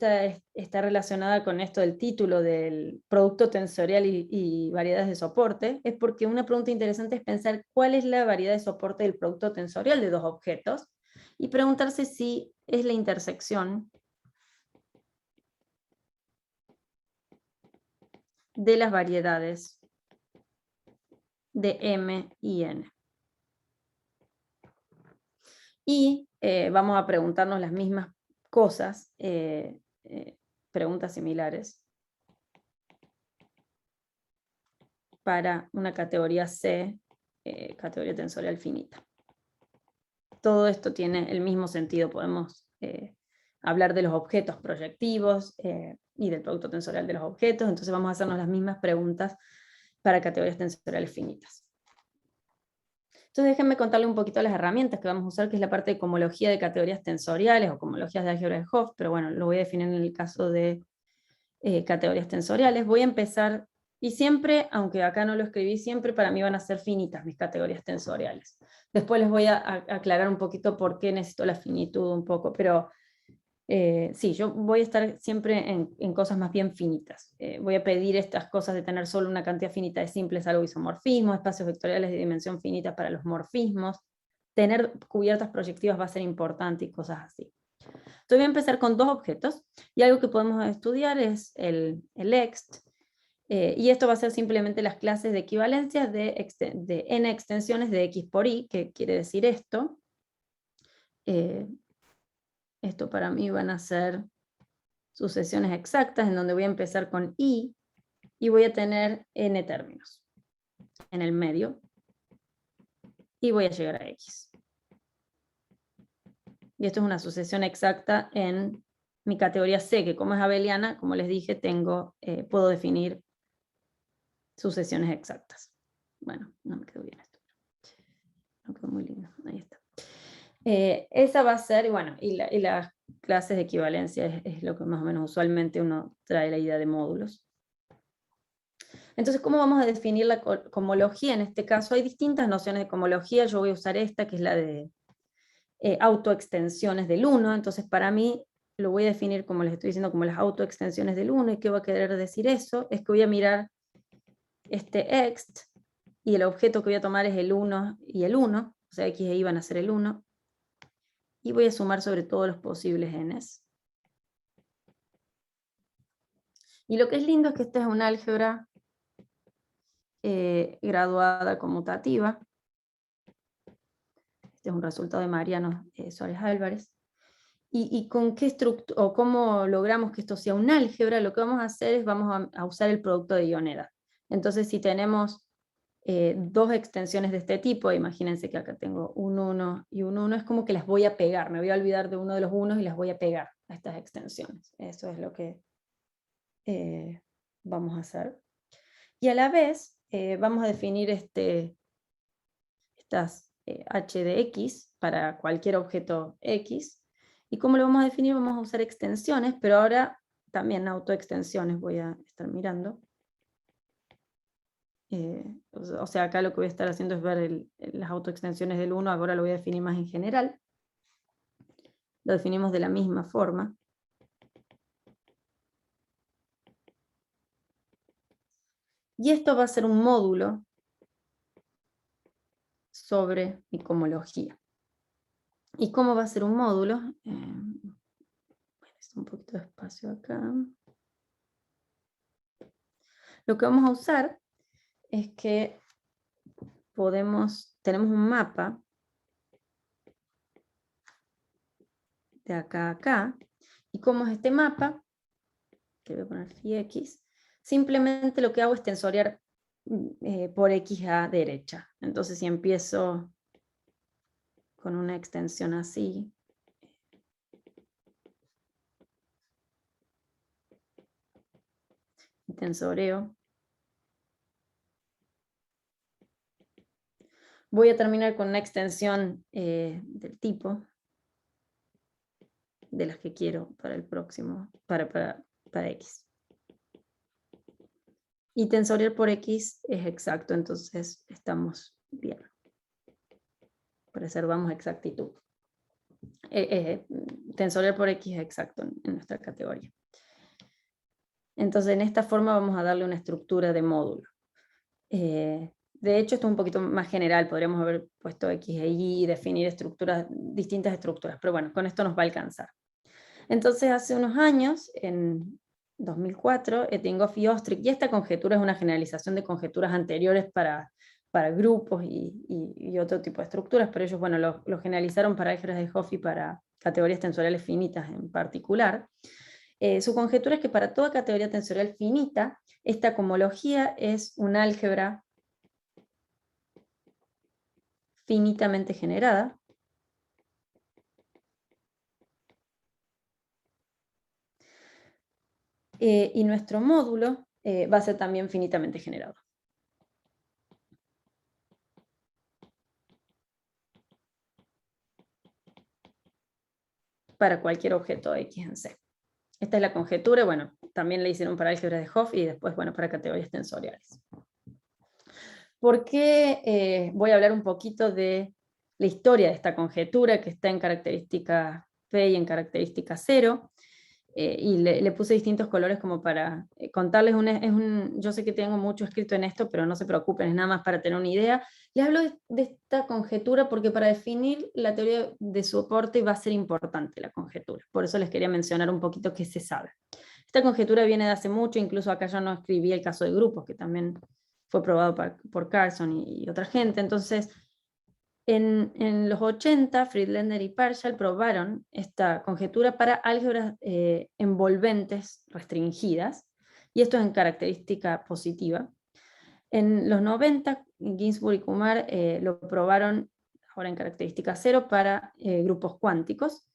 está relacionada con esto del título del producto tensorial y variedades de soporte, es porque una pregunta interesante es pensar cuál es la variedad de soporte del producto tensorial de dos objetos, y preguntarse si es la intersección de las variedades de M y N. Y vamos a preguntarnos las mismas cosas, preguntas similares, para una categoría C, categoría tensorial finita. Todo esto tiene el mismo sentido, podemos hablar de los objetos proyectivos y del producto tensorial de los objetos, entonces vamos a hacernos las mismas preguntas para categorías tensoriales finitas. Entonces déjenme contarle un poquito las herramientas que vamos a usar, que es la parte de cohomología de categorías tensoriales o cohomologías de álgebra de Hopf, pero bueno, lo voy a definir en el caso de categorías tensoriales. Voy a empezar, y siempre, aunque acá no lo escribí, siempre para mí van a ser finitas mis categorías tensoriales. Después les voy a aclarar un poquito por qué necesito la finitud un poco, pero sí, yo voy a estar siempre en cosas más bien finitas. Voy a pedir estas cosas de tener solo una cantidad finita de simples, algo isomorfismo, espacios vectoriales de dimensión finita para los morfismos, tener cubiertas proyectivas va a ser importante y cosas así. Entonces voy a empezar con dos objetos, y algo que podemos estudiar es el ext, y esto va a ser simplemente las clases de equivalencia de n extensiones de x por y, que quiere decir esto. Esto para mí van a ser sucesiones exactas en donde voy a empezar con y voy a tener n términos en el medio, y voy a llegar a x. Y esto es una sucesión exacta en mi categoría C, que como es abeliana, como les dije, puedo definir sucesiones exactas. Bueno, no me quedó bien esto. No quedó muy lindo, ahí está. Esa va a ser, y bueno, y las clases de equivalencia es lo que más o menos usualmente uno trae la idea de módulos. Entonces, ¿cómo vamos a definir la cohomología? En este caso hay distintas nociones de cohomología, yo voy a usar esta, que es la de autoextensiones del 1, entonces para mí lo voy a definir, como les estoy diciendo, como las autoextensiones del 1, ¿y qué va a querer decir eso? Es que voy a mirar este ext, y el objeto que voy a tomar es el 1 y el 1, o sea, x e y van a ser el 1, y voy a sumar sobre todos los posibles n's. Y lo que es lindo es que esta es una álgebra graduada conmutativa. Este es un resultado de Mariano Suárez Álvarez. ¿Y con qué estructura, o cómo logramos que esto sea un álgebra? Lo que vamos a hacer es, vamos a usar el producto de Ioneda. Entonces, si tenemos dos extensiones de este tipo, imagínense que acá tengo un 1 y un 1, es como que las voy a pegar, me voy a olvidar de uno de los unos y las voy a pegar a estas extensiones. Eso es lo que vamos a hacer. Y a la vez, vamos a definir estas h de x para cualquier objeto x. ¿Y cómo lo vamos a definir? Vamos a usar extensiones, pero ahora también autoextensiones voy a estar mirando. O sea, acá lo que voy a estar haciendo es ver las autoextensiones del 1, ahora lo voy a definir más en general. Lo definimos de la misma forma. Y esto va a ser un módulo sobre mi cohomología. ¿Y cómo va a ser un módulo? Bueno, está un poquito de espacio acá. Lo que vamos a usar es que tenemos un mapa de acá a acá, y como es este mapa, que voy a poner phi x, simplemente lo que hago es tensoriar por x a derecha. Entonces si empiezo con una extensión así, y tensoreo, voy a terminar con una extensión del tipo de las que quiero para el próximo, para x. Y tensorial por x es exacto, entonces estamos bien. Preservamos exactitud. Tensorial por x es exacto en nuestra categoría. Entonces en esta forma vamos a darle una estructura de módulo. De hecho esto es un poquito más general, podríamos haber puesto x e y definir distintas estructuras, pero bueno, con esto nos va a alcanzar. Entonces hace unos años, en 2004, Etinghoff y Ostrich, y esta conjetura es una generalización de conjeturas anteriores para grupos y otro tipo de estructuras, pero ellos bueno, lo generalizaron para álgebras de Hopf y para categorías tensoriales finitas en particular. Su conjetura es que para toda categoría tensorial finita, esta cohomología es un álgebra finitamente generada, y nuestro módulo va a ser también finitamente generado. Para cualquier objeto X en C. Esta es la conjetura, bueno, también la hicieron para álgebras de Hopf y después, bueno, para categorías tensoriales. ¿Por qué voy a hablar un poquito de la historia de esta conjetura que está en característica P y en característica 0? Y le puse distintos colores como para contarles, yo sé que tengo mucho escrito en esto, pero no se preocupen, es nada más para tener una idea. Les hablo de esta conjetura porque para definir la teoría de soporte va a ser importante la conjetura, por eso les quería mencionar un poquito qué se sabe. Esta conjetura viene de hace mucho, incluso acá yo no escribí el caso de grupos, que también fue probado por Carlson y otra gente. Entonces, en los 80, Friedlander y Parshall probaron esta conjetura para álgebras envolventes restringidas, y esto es en característica positiva. En los 90, Ginzburg y Kumar lo probaron ahora en característica 0 para grupos cuánticos,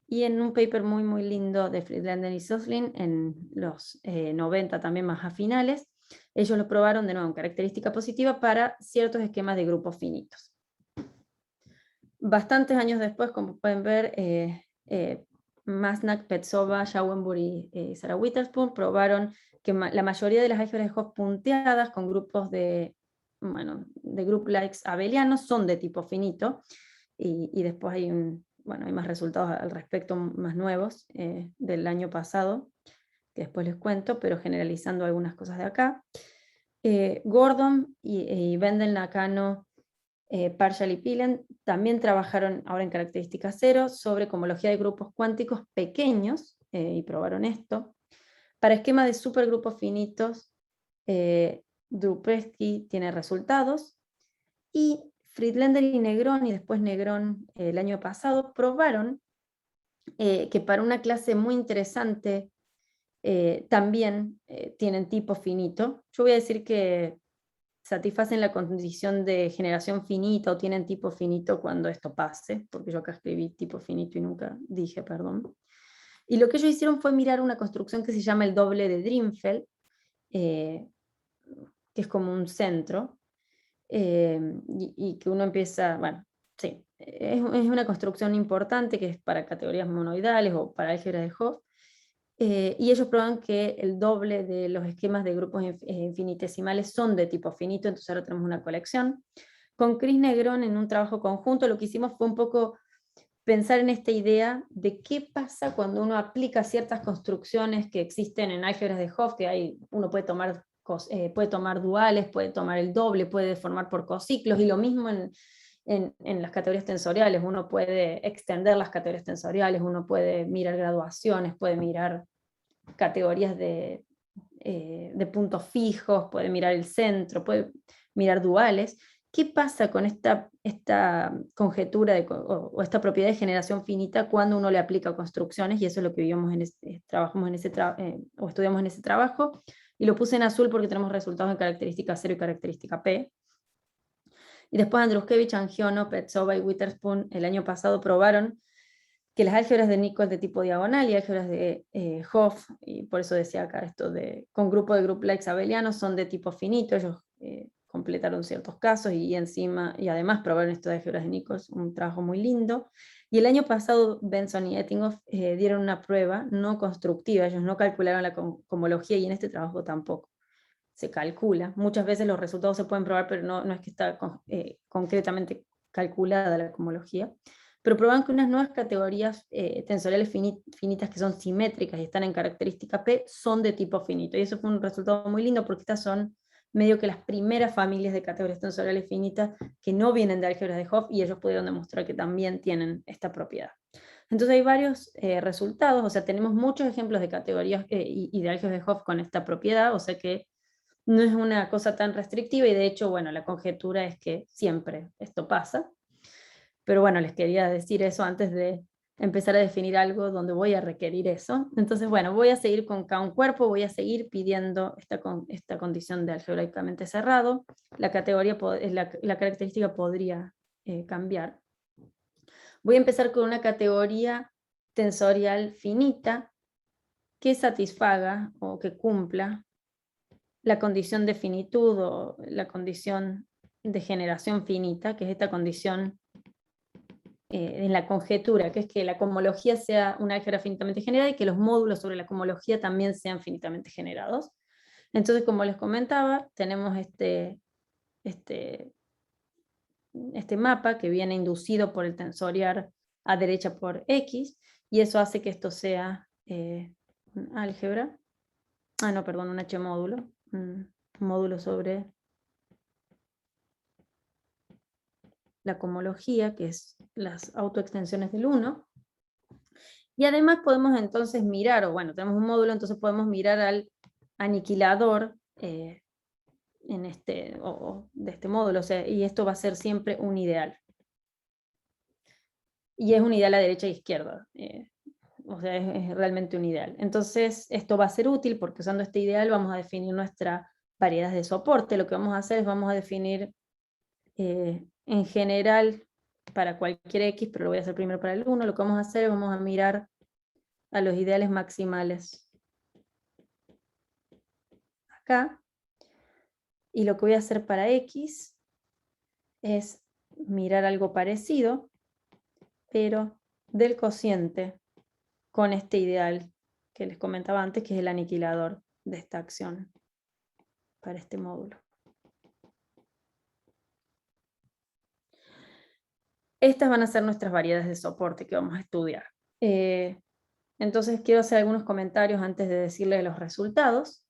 y en un paper muy muy lindo de Friedlander y Suslin en los 90 también más a finales, ellos lo probaron de nuevo en característica positiva para ciertos esquemas de grupos finitos. Bastantes años después, como pueden ver, Masnak, Petsova, Schauenburg y Sarah Witherspoon probaron que la mayoría de las álgebras de Hopf punteadas con grupos de, bueno, de group likes abelianos son de tipo finito, y después hay, hay más resultados al respecto más nuevos del año pasado, que después les cuento, pero generalizando algunas cosas de acá. Gordon y Bendel, Nakano, Parshall y Pilen también trabajaron ahora en característica cero sobre cohomología de grupos cuánticos pequeños, y probaron esto. Para esquemas de supergrupos finitos, Drupeski tiene resultados, y Friedlander y Negrón, y después Negrón el año pasado, probaron que para una clase muy interesante también tienen tipo finito. Yo voy a decir que satisfacen la condición de generación finita o tienen tipo finito cuando esto pase, porque yo acá escribí tipo finito y nunca dije, perdón. Y lo que ellos hicieron fue mirar una construcción que se llama el doble de Drinfeld, que es como un centro, y que uno empieza, bueno, sí, es una construcción importante que es para categorías monoidales o para álgebras de Hopf, y ellos prueban que el doble de los esquemas de grupos infinitesimales son de tipo finito, entonces ahora tenemos una colección. Con Chris Negrón, en un trabajo conjunto, lo que hicimos fue un poco pensar en esta idea de qué pasa cuando uno aplica ciertas construcciones que existen en álgebras de Hopf, que uno puede tomar duales, puede tomar el doble, puede formar por cociclos, y lo mismo en las categorías tensoriales. Uno puede extender las categorías tensoriales, uno puede mirar graduaciones, puede mirar categorías de puntos fijos, puede mirar el centro, puede mirar duales. ¿Qué pasa con esta conjetura o esta propiedad de generación finita cuando uno le aplica construcciones? Y eso es lo que vimos o estudiamos en ese trabajo, y lo puse en azul porque tenemos resultados en característica 0 y característica P. Y después Andruszkiewicz, Angiono, Petsova y Witherspoon el año pasado probaron que las álgebras de Nichols de tipo diagonal y álgebras de Hopf, y por eso decía acá esto con grupo de group likes abelianos, son de tipo finito. Ellos completaron ciertos casos y además probaron esto de álgebras de Nichols, un trabajo muy lindo. Y el año pasado Benson y Ettinghoff dieron una prueba no constructiva, ellos no calcularon la cohomología, y en este trabajo tampoco se calcula. Muchas veces los resultados se pueden probar, pero no es que está concretamente calculada la cohomología. Pero proban que unas nuevas categorías tensoriales finitas que son simétricas y están en característica P son de tipo finito. Y eso fue un resultado muy lindo, porque estas son medio que las primeras familias de categorías tensoriales finitas que no vienen de álgebras de Hopf, y ellos pudieron demostrar que también tienen esta propiedad. Entonces hay varios resultados, o sea, tenemos muchos ejemplos de categorías y de álgebras de Hopf con esta propiedad, o sea que no es una cosa tan restrictiva, y de hecho, bueno, la conjetura es que siempre esto pasa. Pero bueno, les quería decir eso antes de empezar a definir algo donde voy a requerir eso. Entonces, bueno, voy a seguir con cada un cuerpo, voy a seguir pidiendo esta condición de algebraicamente cerrado. La característica podría cambiar. Voy a empezar con una categoría tensorial finita que satisfaga o que cumpla la condición de finitud o la condición de generación finita, que es esta condición en la conjetura, que es que la cohomología sea una álgebra finitamente generada y que los módulos sobre la cohomología también sean finitamente generados. Entonces, como les comentaba, tenemos este mapa que viene inducido por el tensorial a derecha por X, y eso hace que esto sea un álgebra, un H-módulo, un módulo sobre la cohomología, que es las autoextensiones del 1. Y además podemos entonces mirar, tenemos un módulo, entonces podemos mirar al aniquilador de este módulo, y esto va a ser siempre un ideal. Y es un ideal a derecha e izquierda, es realmente un ideal. Entonces esto va a ser útil porque usando este ideal vamos a definir nuestra variedad de soporte. Lo que vamos a hacer es vamos a definir en general para cualquier X, pero lo voy a hacer primero para el 1, lo que vamos a hacer es vamos a mirar a los ideales maximales acá, y lo que voy a hacer para X es mirar algo parecido, pero del cociente con este ideal que les comentaba antes, que es el aniquilador de esta acción para este módulo. Estas van a ser nuestras variedades de soporte que vamos a estudiar. Entonces quiero hacer algunos comentarios antes de decirles los resultados.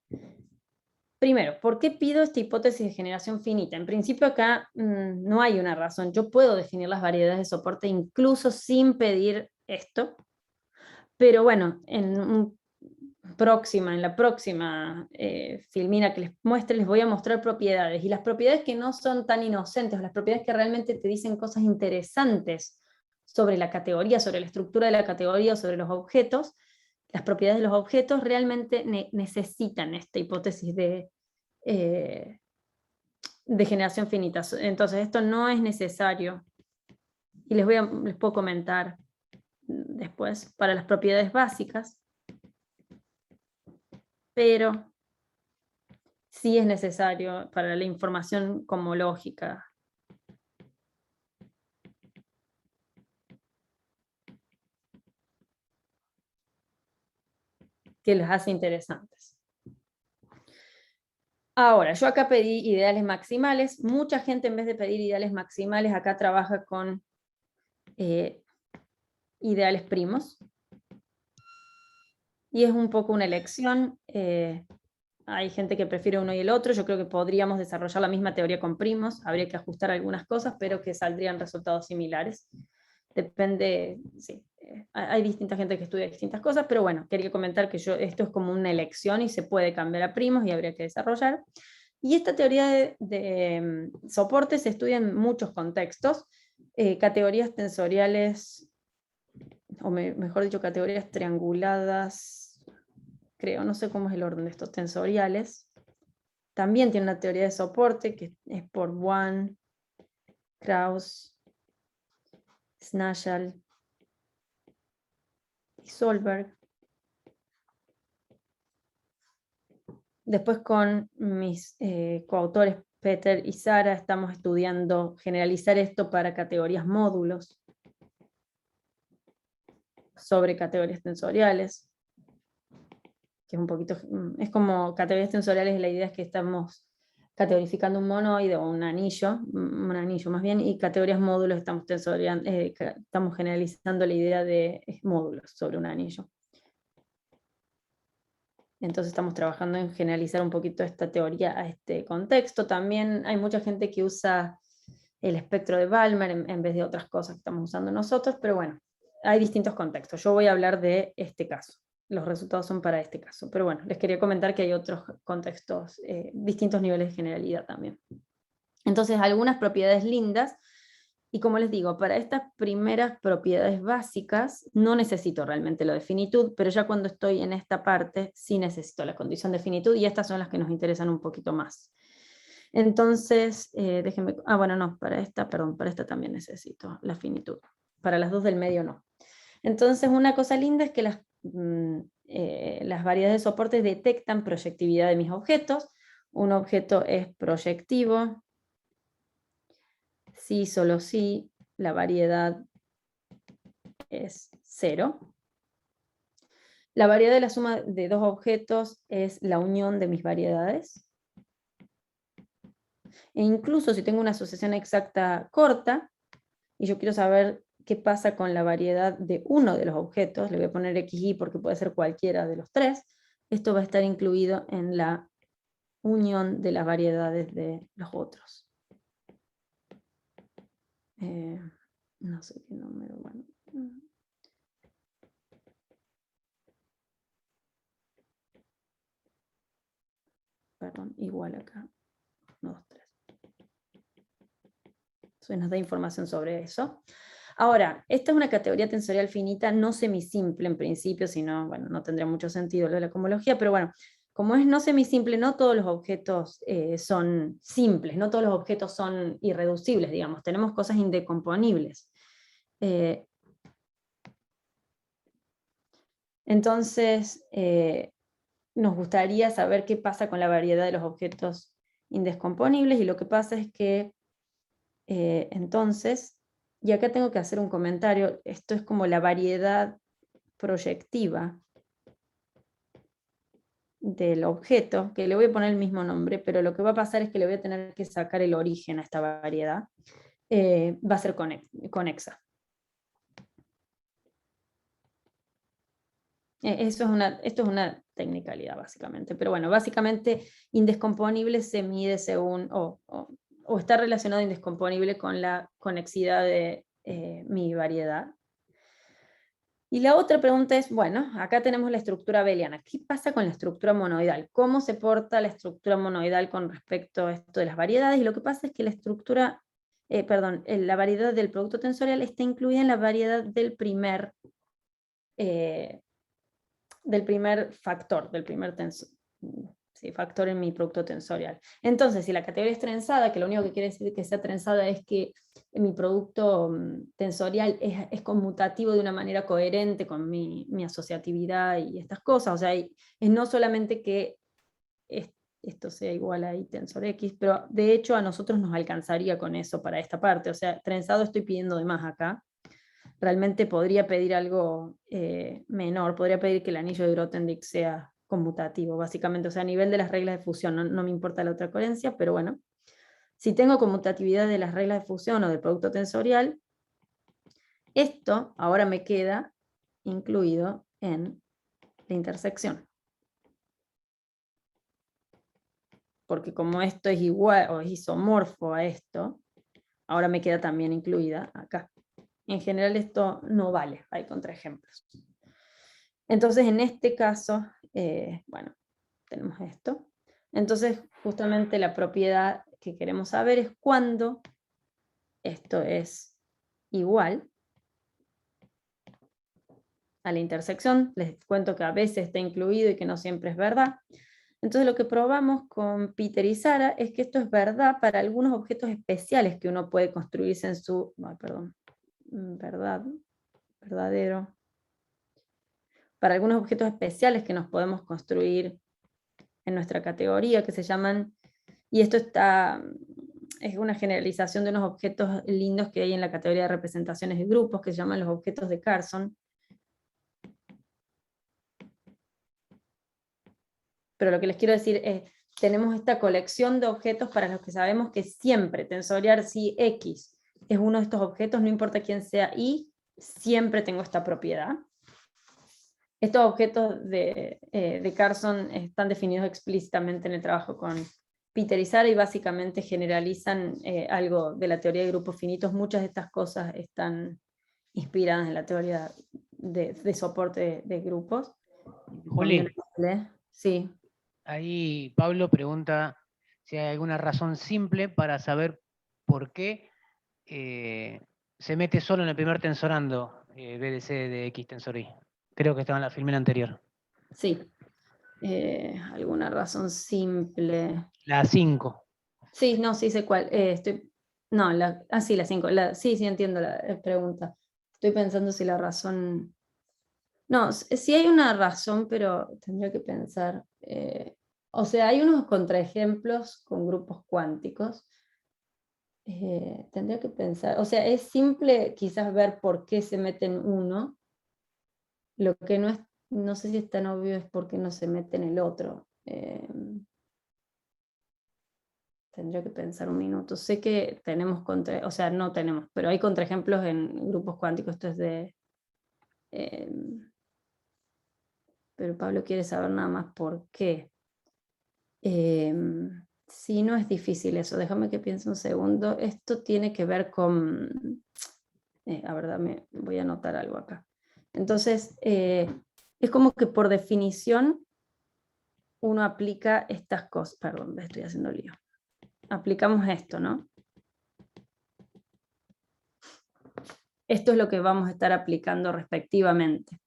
Primero, ¿por qué pido esta hipótesis de generación finita? En principio acá no hay una razón. Yo puedo definir las variedades de soporte incluso sin pedir esto. Pero bueno, en la próxima filmina que les muestre, les voy a mostrar propiedades. Y las propiedades que no son tan inocentes, las propiedades que realmente te dicen cosas interesantes sobre la categoría, sobre la estructura de la categoría, sobre los objetos, las propiedades de los objetos realmente necesitan esta hipótesis de generación finita. Entonces esto no es necesario. Y les puedo comentar después para las propiedades básicas, pero sí es necesario para la información cosmológica. Que los hace interesantes. Ahora, yo acá pedí ideales maximales. Mucha gente en vez de pedir ideales maximales acá trabaja con ideales primos. Y es un poco una elección. Hay gente que prefiere uno y el otro. Yo creo que podríamos desarrollar la misma teoría con primos. Habría que ajustar algunas cosas, pero que saldrían resultados similares. Depende, sí. Hay distinta gente que estudia distintas cosas, pero bueno, quería comentar que esto es como una elección y se puede cambiar a primos y habría que desarrollar. Y esta teoría de soporte se estudia en muchos contextos. Categorías tensoriales, o mejor dicho, categorías trianguladas, creo, no sé cómo es el orden de estos tensoriales. También tiene una teoría de soporte que es por One, Krauss, Snashall y Solberg. Después con mis coautores Peter y Sara estamos estudiando generalizar esto para categorías módulos sobre categorías tensoriales, que es un poquito, es como categorías tensoriales, la idea es que estamos categorificando un monoide o un anillo más bien, y categorías módulos estamos generalizando la idea de módulos sobre un anillo. Entonces estamos trabajando en generalizar un poquito esta teoría a este contexto. También hay mucha gente que usa el espectro de Balmer en vez de otras cosas que estamos usando nosotros, pero bueno, hay distintos contextos. Yo voy a hablar de este caso. Los resultados son para este caso. Pero bueno, les quería comentar que hay otros contextos, distintos niveles de generalidad también. Entonces, algunas propiedades lindas. Y como les digo, para estas primeras propiedades básicas no necesito realmente lo de finitud, pero ya cuando estoy en esta parte sí necesito la condición de finitud, y estas son las que nos interesan un poquito más. Entonces, déjenme, bueno, no, para esta también necesito la finitud. Para las dos del medio no. Entonces, una cosa linda es que las variedades de soporte detectan proyectividad de mis objetos. Un objeto es proyectivo si, solo si, la variedad es 0. La variedad de la suma de dos objetos es la unión de mis variedades. E incluso si tengo una asociación exacta corta, y yo quiero saber qué pasa con la variedad de uno de los objetos, le voy a poner XY porque puede ser cualquiera de los tres, esto va a estar incluido en la unión de las variedades de los otros. No sé qué número, bueno. Perdón, igual acá. 1, 2, 3. Entonces nos da información sobre eso. Ahora, esta es una categoría tensorial finita, no semisimple en principio, sino, bueno, no tendría mucho sentido lo de la cohomología, pero bueno, como es no semisimple, no todos los objetos son simples, no todos los objetos son irreducibles, digamos, tenemos cosas indecomponibles. Entonces, nos gustaría saber qué pasa con la variedad de los objetos indescomponibles, y lo que pasa es que entonces, y acá tengo que hacer un comentario, esto es como la variedad proyectiva del objeto, que le voy a poner el mismo nombre, pero lo que va a pasar es que le voy a tener que sacar el origen a esta variedad. Va a ser conexa. Esto es una tecnicalidad básicamente, pero bueno, básicamente indescomponible se mide según, o está relacionado indescomponible con la conexidad de mi variedad. Y la otra pregunta es, bueno, acá tenemos la estructura abeliana. ¿Qué pasa con la estructura monoidal? ¿Cómo se porta la estructura monoidal con respecto a esto de las variedades? Y lo que pasa es que la estructura, la variedad del producto tensorial está incluida en la variedad del primer factor, factor en mi producto tensorial. Entonces, si la categoría es trenzada, que lo único que quiere decir que sea trenzada es que mi producto tensorial es conmutativo de una manera coherente con mi asociatividad y estas cosas, o sea, es no solamente que esto sea igual a I tensor X, pero de hecho a nosotros nos alcanzaría con eso para esta parte, o sea, trenzado estoy pidiendo de más acá. Realmente podría pedir algo menor, podría pedir que el anillo de Grothendieck sea conmutativo, básicamente, o sea, a nivel de las reglas de fusión, no me importa la otra coherencia, pero bueno, si tengo conmutatividad de las reglas de fusión o del producto tensorial, esto ahora me queda incluido en la intersección. Porque como esto es igual o es isomorfo a esto, ahora me queda también incluida acá. En general esto no vale, hay contraejemplos. Entonces en este caso, bueno, tenemos esto. Entonces justamente la propiedad que queremos saber es cuándo esto es igual a la intersección. Les cuento que a veces está incluido y que no siempre es verdad. Entonces lo que probamos con Peter y Sara es que esto es verdad para algunos objetos especiales que uno puede construirse en su... verdadero. Para algunos objetos especiales que nos podemos construir en nuestra categoría, que se llaman, y esto es una generalización de unos objetos lindos que hay en la categoría de representaciones de grupos, que se llaman los objetos de Carson. Pero lo que les quiero decir es, tenemos esta colección de objetos para los que sabemos que siempre tensoriar si X es uno de estos objetos, no importa quién sea Y, siempre tengo esta propiedad. Estos objetos de Carson están definidos explícitamente en el trabajo con Peter y Sara y básicamente generalizan algo de la teoría de grupos finitos. Muchas de estas cosas están inspiradas en la teoría de soporte de grupos. Juli, sí. Ahí Pablo pregunta si hay alguna razón simple para saber por qué se mete solo en el primer tensorando BDC de X tensor Y. Creo que estaba en la filmina anterior. Sí. Alguna razón simple. La 5. Sí, no, sí sé cuál. No, sí, la 5. Sí, entiendo la pregunta. Estoy pensando si la razón... No, sí hay una razón, pero tendría que pensar. O sea, hay unos contraejemplos con grupos cuánticos. Tendría que pensar. O sea, es simple quizás ver por qué se mete en uno. Lo que no sé si es tan obvio es por qué no se mete en el otro. Tendría que pensar un minuto. Sé que tenemos o sea, no tenemos, pero hay contraejemplos en grupos cuánticos. Esto es de... pero Pablo quiere saber nada más por qué. Sí, no es difícil eso. Déjame que piense un segundo. Esto tiene que ver con... la verdad, me voy a anotar algo acá. Entonces, es como que por definición uno aplica estas cosas. Perdón, estoy haciendo lío. Aplicamos esto, ¿no? Esto es lo que vamos a estar aplicando respectivamente.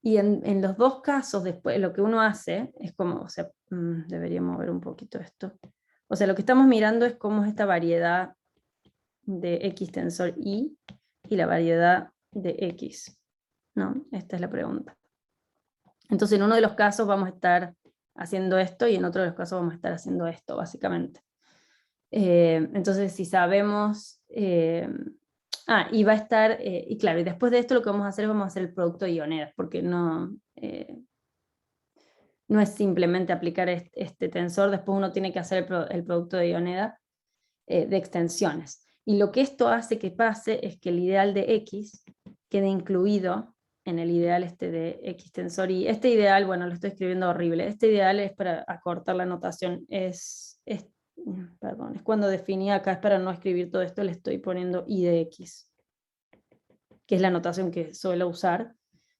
Y en los dos casos, después, lo que uno hace es como, o sea, debería mover un poquito esto. O sea, lo que estamos mirando es cómo es esta variedad de X tensor Y y la variedad de X? ¿No? Esta es la pregunta. Entonces en uno de los casos vamos a estar haciendo esto y en otro de los casos vamos a estar haciendo esto, básicamente. Entonces si sabemos... y va a estar, y claro, y después de esto lo que vamos a hacer el producto de Dionedas, porque no es simplemente aplicar este tensor, después uno tiene que hacer el producto de Dionedas de extensiones. Y lo que esto hace que pase es que el ideal de X quede incluido en el ideal de X tensor. Y este ideal, bueno, lo estoy escribiendo horrible, este ideal es para acortar la notación, perdón, es cuando definí acá, es para no escribir todo esto, le estoy poniendo I de X, que es la notación que suelo usar,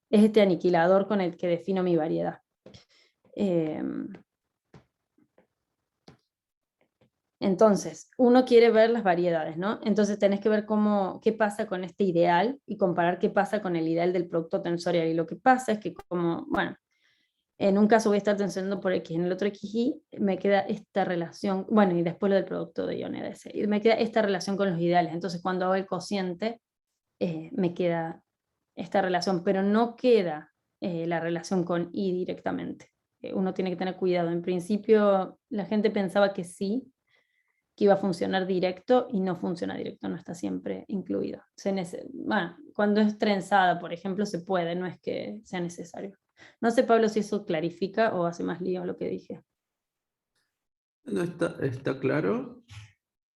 es este aniquilador con el que defino mi variedad. Entonces, uno quiere ver las variedades, ¿no? Entonces tenés que ver qué pasa con este ideal y comparar qué pasa con el ideal del producto tensorial. Y lo que pasa es que bueno, en un caso voy a estar tensionando por X, en el otro XY me queda esta relación, bueno, y después lo del producto de Dionedas, y me queda esta relación con los ideales. Entonces cuando hago el cociente, me queda esta relación, pero no queda la relación con I directamente. Uno tiene que tener cuidado. En principio la gente pensaba que sí, que iba a funcionar directo, y no funciona directo, no está siempre incluido. Bueno, cuando es trenzada, por ejemplo, se puede, no es que sea necesario. No sé, Pablo, si eso clarifica o hace más lío lo que dije. No, está claro,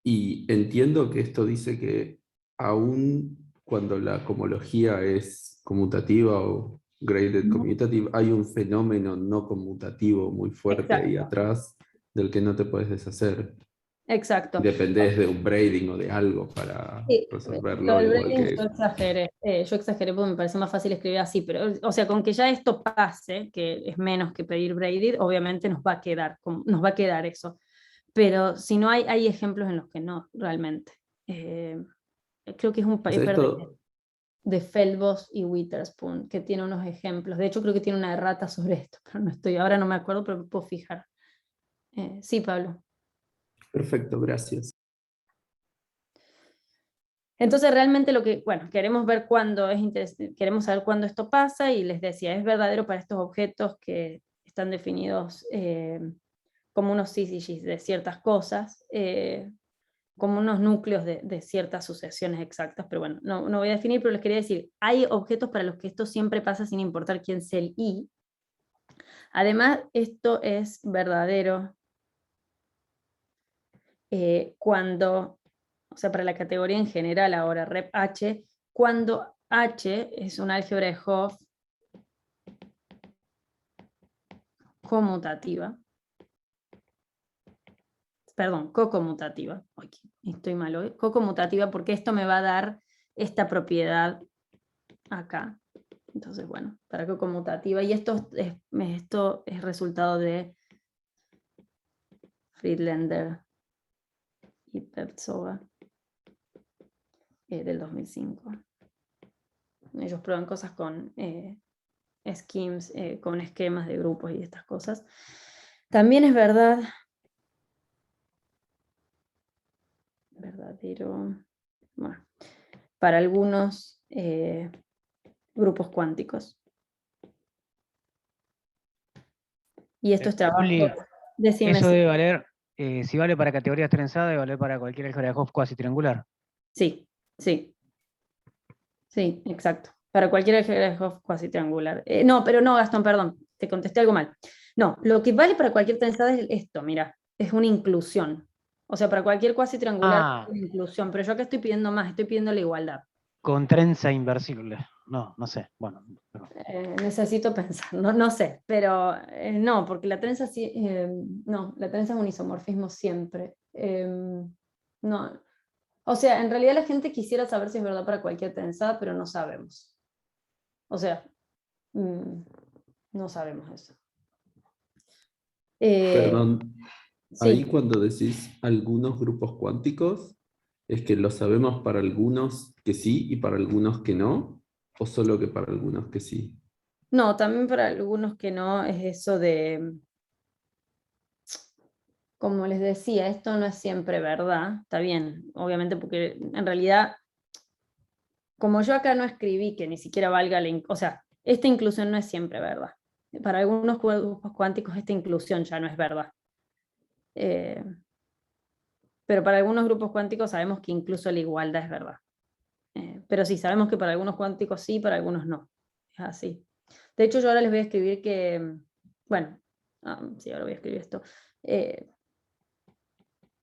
y entiendo que esto dice que aún cuando la cohomología es conmutativa o graded commutative, hay un fenómeno no conmutativo muy fuerte ahí Exacto. atrás del que no te puedes deshacer. Exacto. Dependés de un braiding o de algo para Sí, resolverlo, lo del igual braiding que... yo exageré porque me parece más fácil escribir así, pero o sea, con que ya esto pase, que es menos que pedir braided, obviamente nos va a quedar eso. Pero si no hay ejemplos en los que no, realmente. Creo que es un O sea, paper esto, de Felbos y Witherspoon, que tiene unos ejemplos. De hecho, creo que tiene una errata sobre esto, pero ahora no me acuerdo, pero me puedo fijar. Sí, Pablo. perfecto, gracias. Entonces realmente queremos ver queremos saber cuándo esto pasa, y les decía, es verdadero para estos objetos que están definidos como unos syzygies de ciertas cosas, como unos núcleos de ciertas sucesiones exactas, pero bueno, no voy a definir, pero les quería decir, hay objetos para los que esto siempre pasa sin importar quién sea el I. Además, esto es verdadero cuando, o sea, para la categoría en general ahora, rep H, cuando H es una álgebra de Hopf conmutativa, perdón, cocomutativa, aquí estoy mal hoy, cocomutativa, porque esto me va a dar esta propiedad acá. Entonces, bueno, para cocomutativa, y esto es resultado de Friedlander y Pertsova del 2005. Ellos prueban cosas con schemes, con esquemas de grupos y estas cosas. También es verdadero, bueno, para algunos grupos cuánticos. Y esto es trabajo. Juli, Decime eso si- debe valer, si vale para categorías trenzadas, debe valer para cualquier álgebra de Hopf cuasi triangular. Sí, exacto. Para cualquier álgebra de Hopf cuasi triangular. No, pero no, Gastón, perdón, te contesté algo mal. No, lo que vale para cualquier trenzada es esto, mira, es una inclusión. O sea, para cualquier cuasi triangular es una inclusión, pero yo acá estoy pidiendo más, estoy pidiendo la igualdad. Con trenza inversible. No sé. Bueno, perdón. Necesito pensar, no sé, pero no, porque la trenza sí, no, la trenza es un isomorfismo siempre. No, o sea, en realidad la gente quisiera saber si es verdad para cualquier trenzada, pero no sabemos. O sea, no sabemos eso. Perdón, ahí Sí, cuando decís algunos grupos cuánticos, ¿es que lo sabemos para algunos que sí y para algunos que no? ¿O solo que para algunos que sí? no, también para algunos que no es eso de, como les decía, esto no es siempre verdad, está bien, obviamente, porque en realidad como yo acá no escribí que ni siquiera valga o sea, esta inclusión no es siempre verdad. Para algunos grupos cuánticos esta inclusión ya no es verdad. Pero para algunos grupos cuánticos sabemos que incluso la igualdad es verdad. Pero sí, sabemos que para algunos cuánticos sí, para algunos no. Es así. De hecho, yo ahora les voy a escribir que, bueno, sí, ahora voy a escribir esto.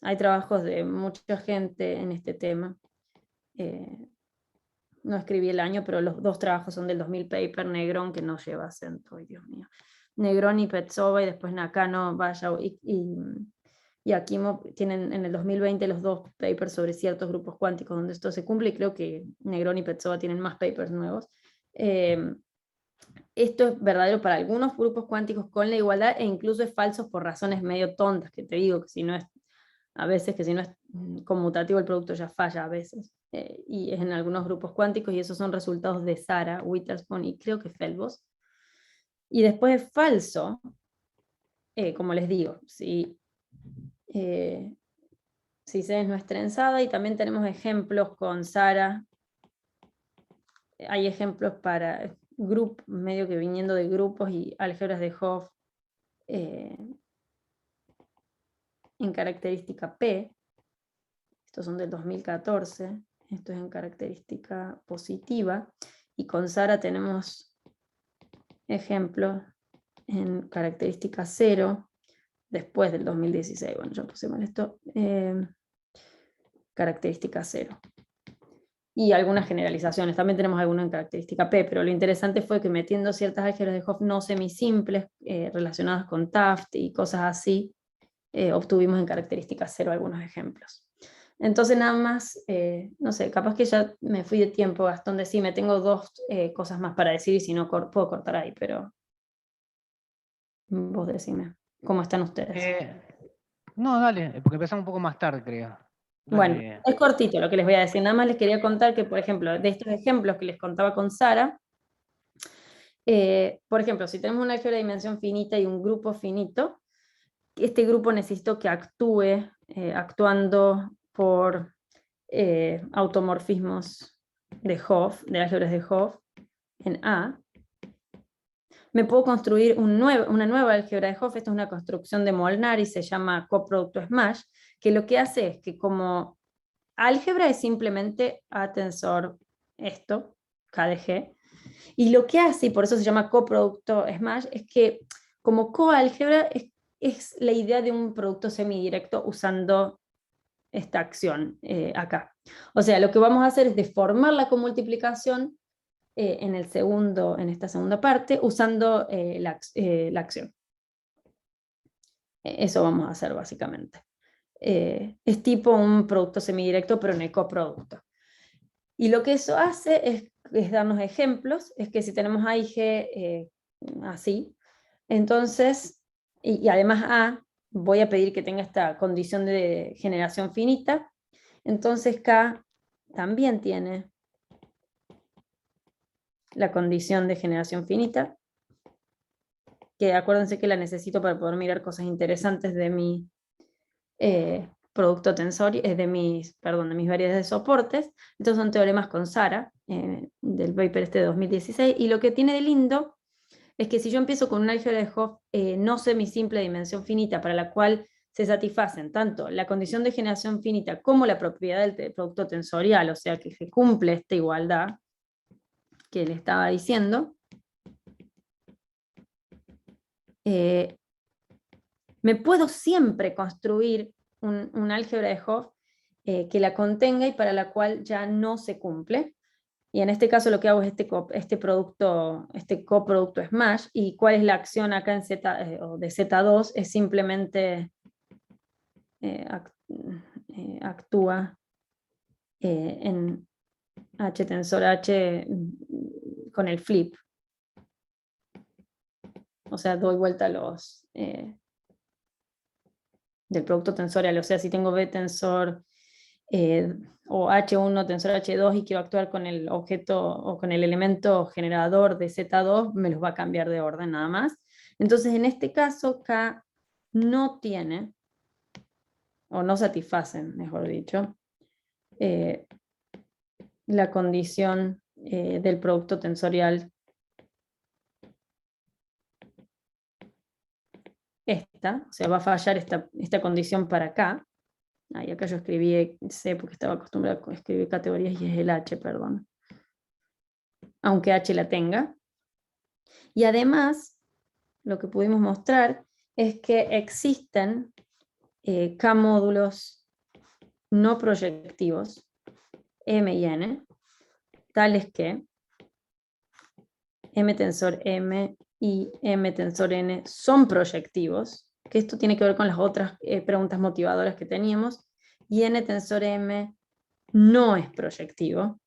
Hay trabajos de mucha gente en este tema. No escribí el año, pero los 2 trabajos son del 2000 paper, Negrón, que no lleva acento, ay Dios mío. Negrón y Petsova, y después Nakano, Bayao y Akimov tienen en el 2020 los 2 papers sobre ciertos grupos cuánticos donde esto se cumple, y creo que Negrón y Petsova tienen más papers nuevos. Esto es verdadero para algunos grupos cuánticos con la igualdad, e incluso es falso por razones medio tontas, que te digo que si no es, a veces que si no es conmutativo el producto ya falla a veces. Y es en algunos grupos cuánticos, y esos son resultados de Sara, Witherspoon y creo que Felbos. Y después es falso, como les digo, si C es nuestra ensada, y también tenemos ejemplos con Sara. Hay ejemplos para medio que viniendo de grupos y álgebras de Hopf en característica P. Estos son del 2014. Esto es en característica positiva. Y con Sara tenemos ejemplos en característica 0, después del 2016. Bueno, ya puse mal esto. Característica 0. Y algunas generalizaciones. También tenemos algunas en característica P, pero lo interesante fue que metiendo ciertas álgebras de Hopf no semisimples relacionadas con Taft y cosas así, obtuvimos en característica 0 algunos ejemplos. Entonces nada más, no sé, capaz que ya me fui de tiempo, Gastón, decime, tengo 2 cosas más para decir, y si no puedo cortar ahí, pero vos decime, ¿cómo están ustedes? No, dale, porque empezamos un poco más tarde, creo. Bueno, Dale. es cortito lo que les voy a decir, nada más les quería contar que, por ejemplo, de estos ejemplos que les contaba con Sara, por ejemplo, si tenemos una álgebra de dimensión finita y un grupo finito, este grupo necesito que actúe actuando por automorfismos de Hopf, de álgebras de Hopf, en A. Me puedo construir una nueva álgebra de Hopf. Esta es una construcción de Molnar y se llama coproducto Smash, que lo que hace es que, como álgebra es simplemente A tensor esto, K de G, y lo que hace, y por eso se llama coproducto Smash, es que como coálgebra es la idea de un producto semidirecto usando esta acción acá. O sea, lo que vamos a hacer es deformar la comultiplicación en esta segunda parte, usando la acción. Eso vamos a hacer básicamente. Es tipo un producto semidirecto, pero en el coproducto. Y lo que eso hace es darnos ejemplos. Es que si tenemos A y G así, entonces, y además A, voy a pedir que tenga esta condición de generación finita, entonces K también tiene la condición de generación finita, que acuérdense que la necesito para poder mirar cosas interesantes de mi producto tensor, de mis variedades de soportes. Entonces son teoremas con Sara, del paper de 2016, y lo que tiene de lindo es que si yo empiezo con una álgebra de Hopf no semisimple de dimensión finita, para la cual se satisfacen tanto la condición de generación finita como la propiedad del producto tensorial, o sea que se cumple esta igualdad que le estaba diciendo, me puedo siempre construir un álgebra de Hopf que la contenga y para la cual ya no se cumple. Y en este caso lo que hago es este coproducto Smash. ¿Y cuál es la acción acá en Z, de Z2? Es simplemente actúa en H tensor H con el flip. O sea, doy vuelta a los del producto tensorial. O sea, si tengo B tensor o H1 tensor H2 y quiero actuar con el objeto o con el elemento generador de Z2, me los va a cambiar de orden nada más. Entonces, en este caso, K no tiene, o no satisfacen, mejor dicho, la condición del producto tensorial esta, o sea, va a fallar esta condición para acá. Y acá yo escribí C porque estaba acostumbrada a escribir categorías y es el H, perdón. Aunque H la tenga. Y además, lo que pudimos mostrar es que existen K-módulos no proyectivos, M y N, tales que M tensor M y M tensor N son proyectivos, que esto tiene que ver con las otras preguntas motivadoras que teníamos, y N tensor M no es proyectivo.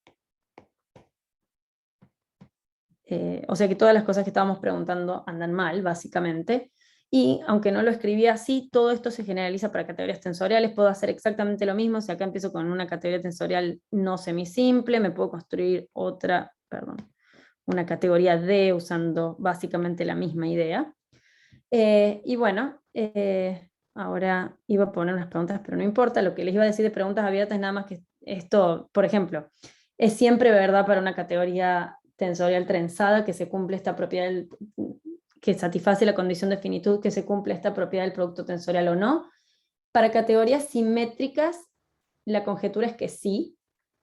O sea que todas las cosas que estábamos preguntando andan mal, básicamente. Y aunque no lo escribí así, todo esto se generaliza para categorías tensoriales. Puedo hacer exactamente lo mismo. Si acá empiezo con una categoría tensorial no semisimple, me puedo construir una categoría D usando básicamente la misma idea. Y bueno, ahora iba a poner unas preguntas, pero no importa. Lo que les iba a decir de preguntas abiertas es nada más que esto, por ejemplo, es siempre verdad para una categoría tensorial trenzada que se cumple esta propiedad, que satisface la condición de finitud, que se cumple esta propiedad del producto tensorial o no. Para categorías simétricas, la conjetura es que sí.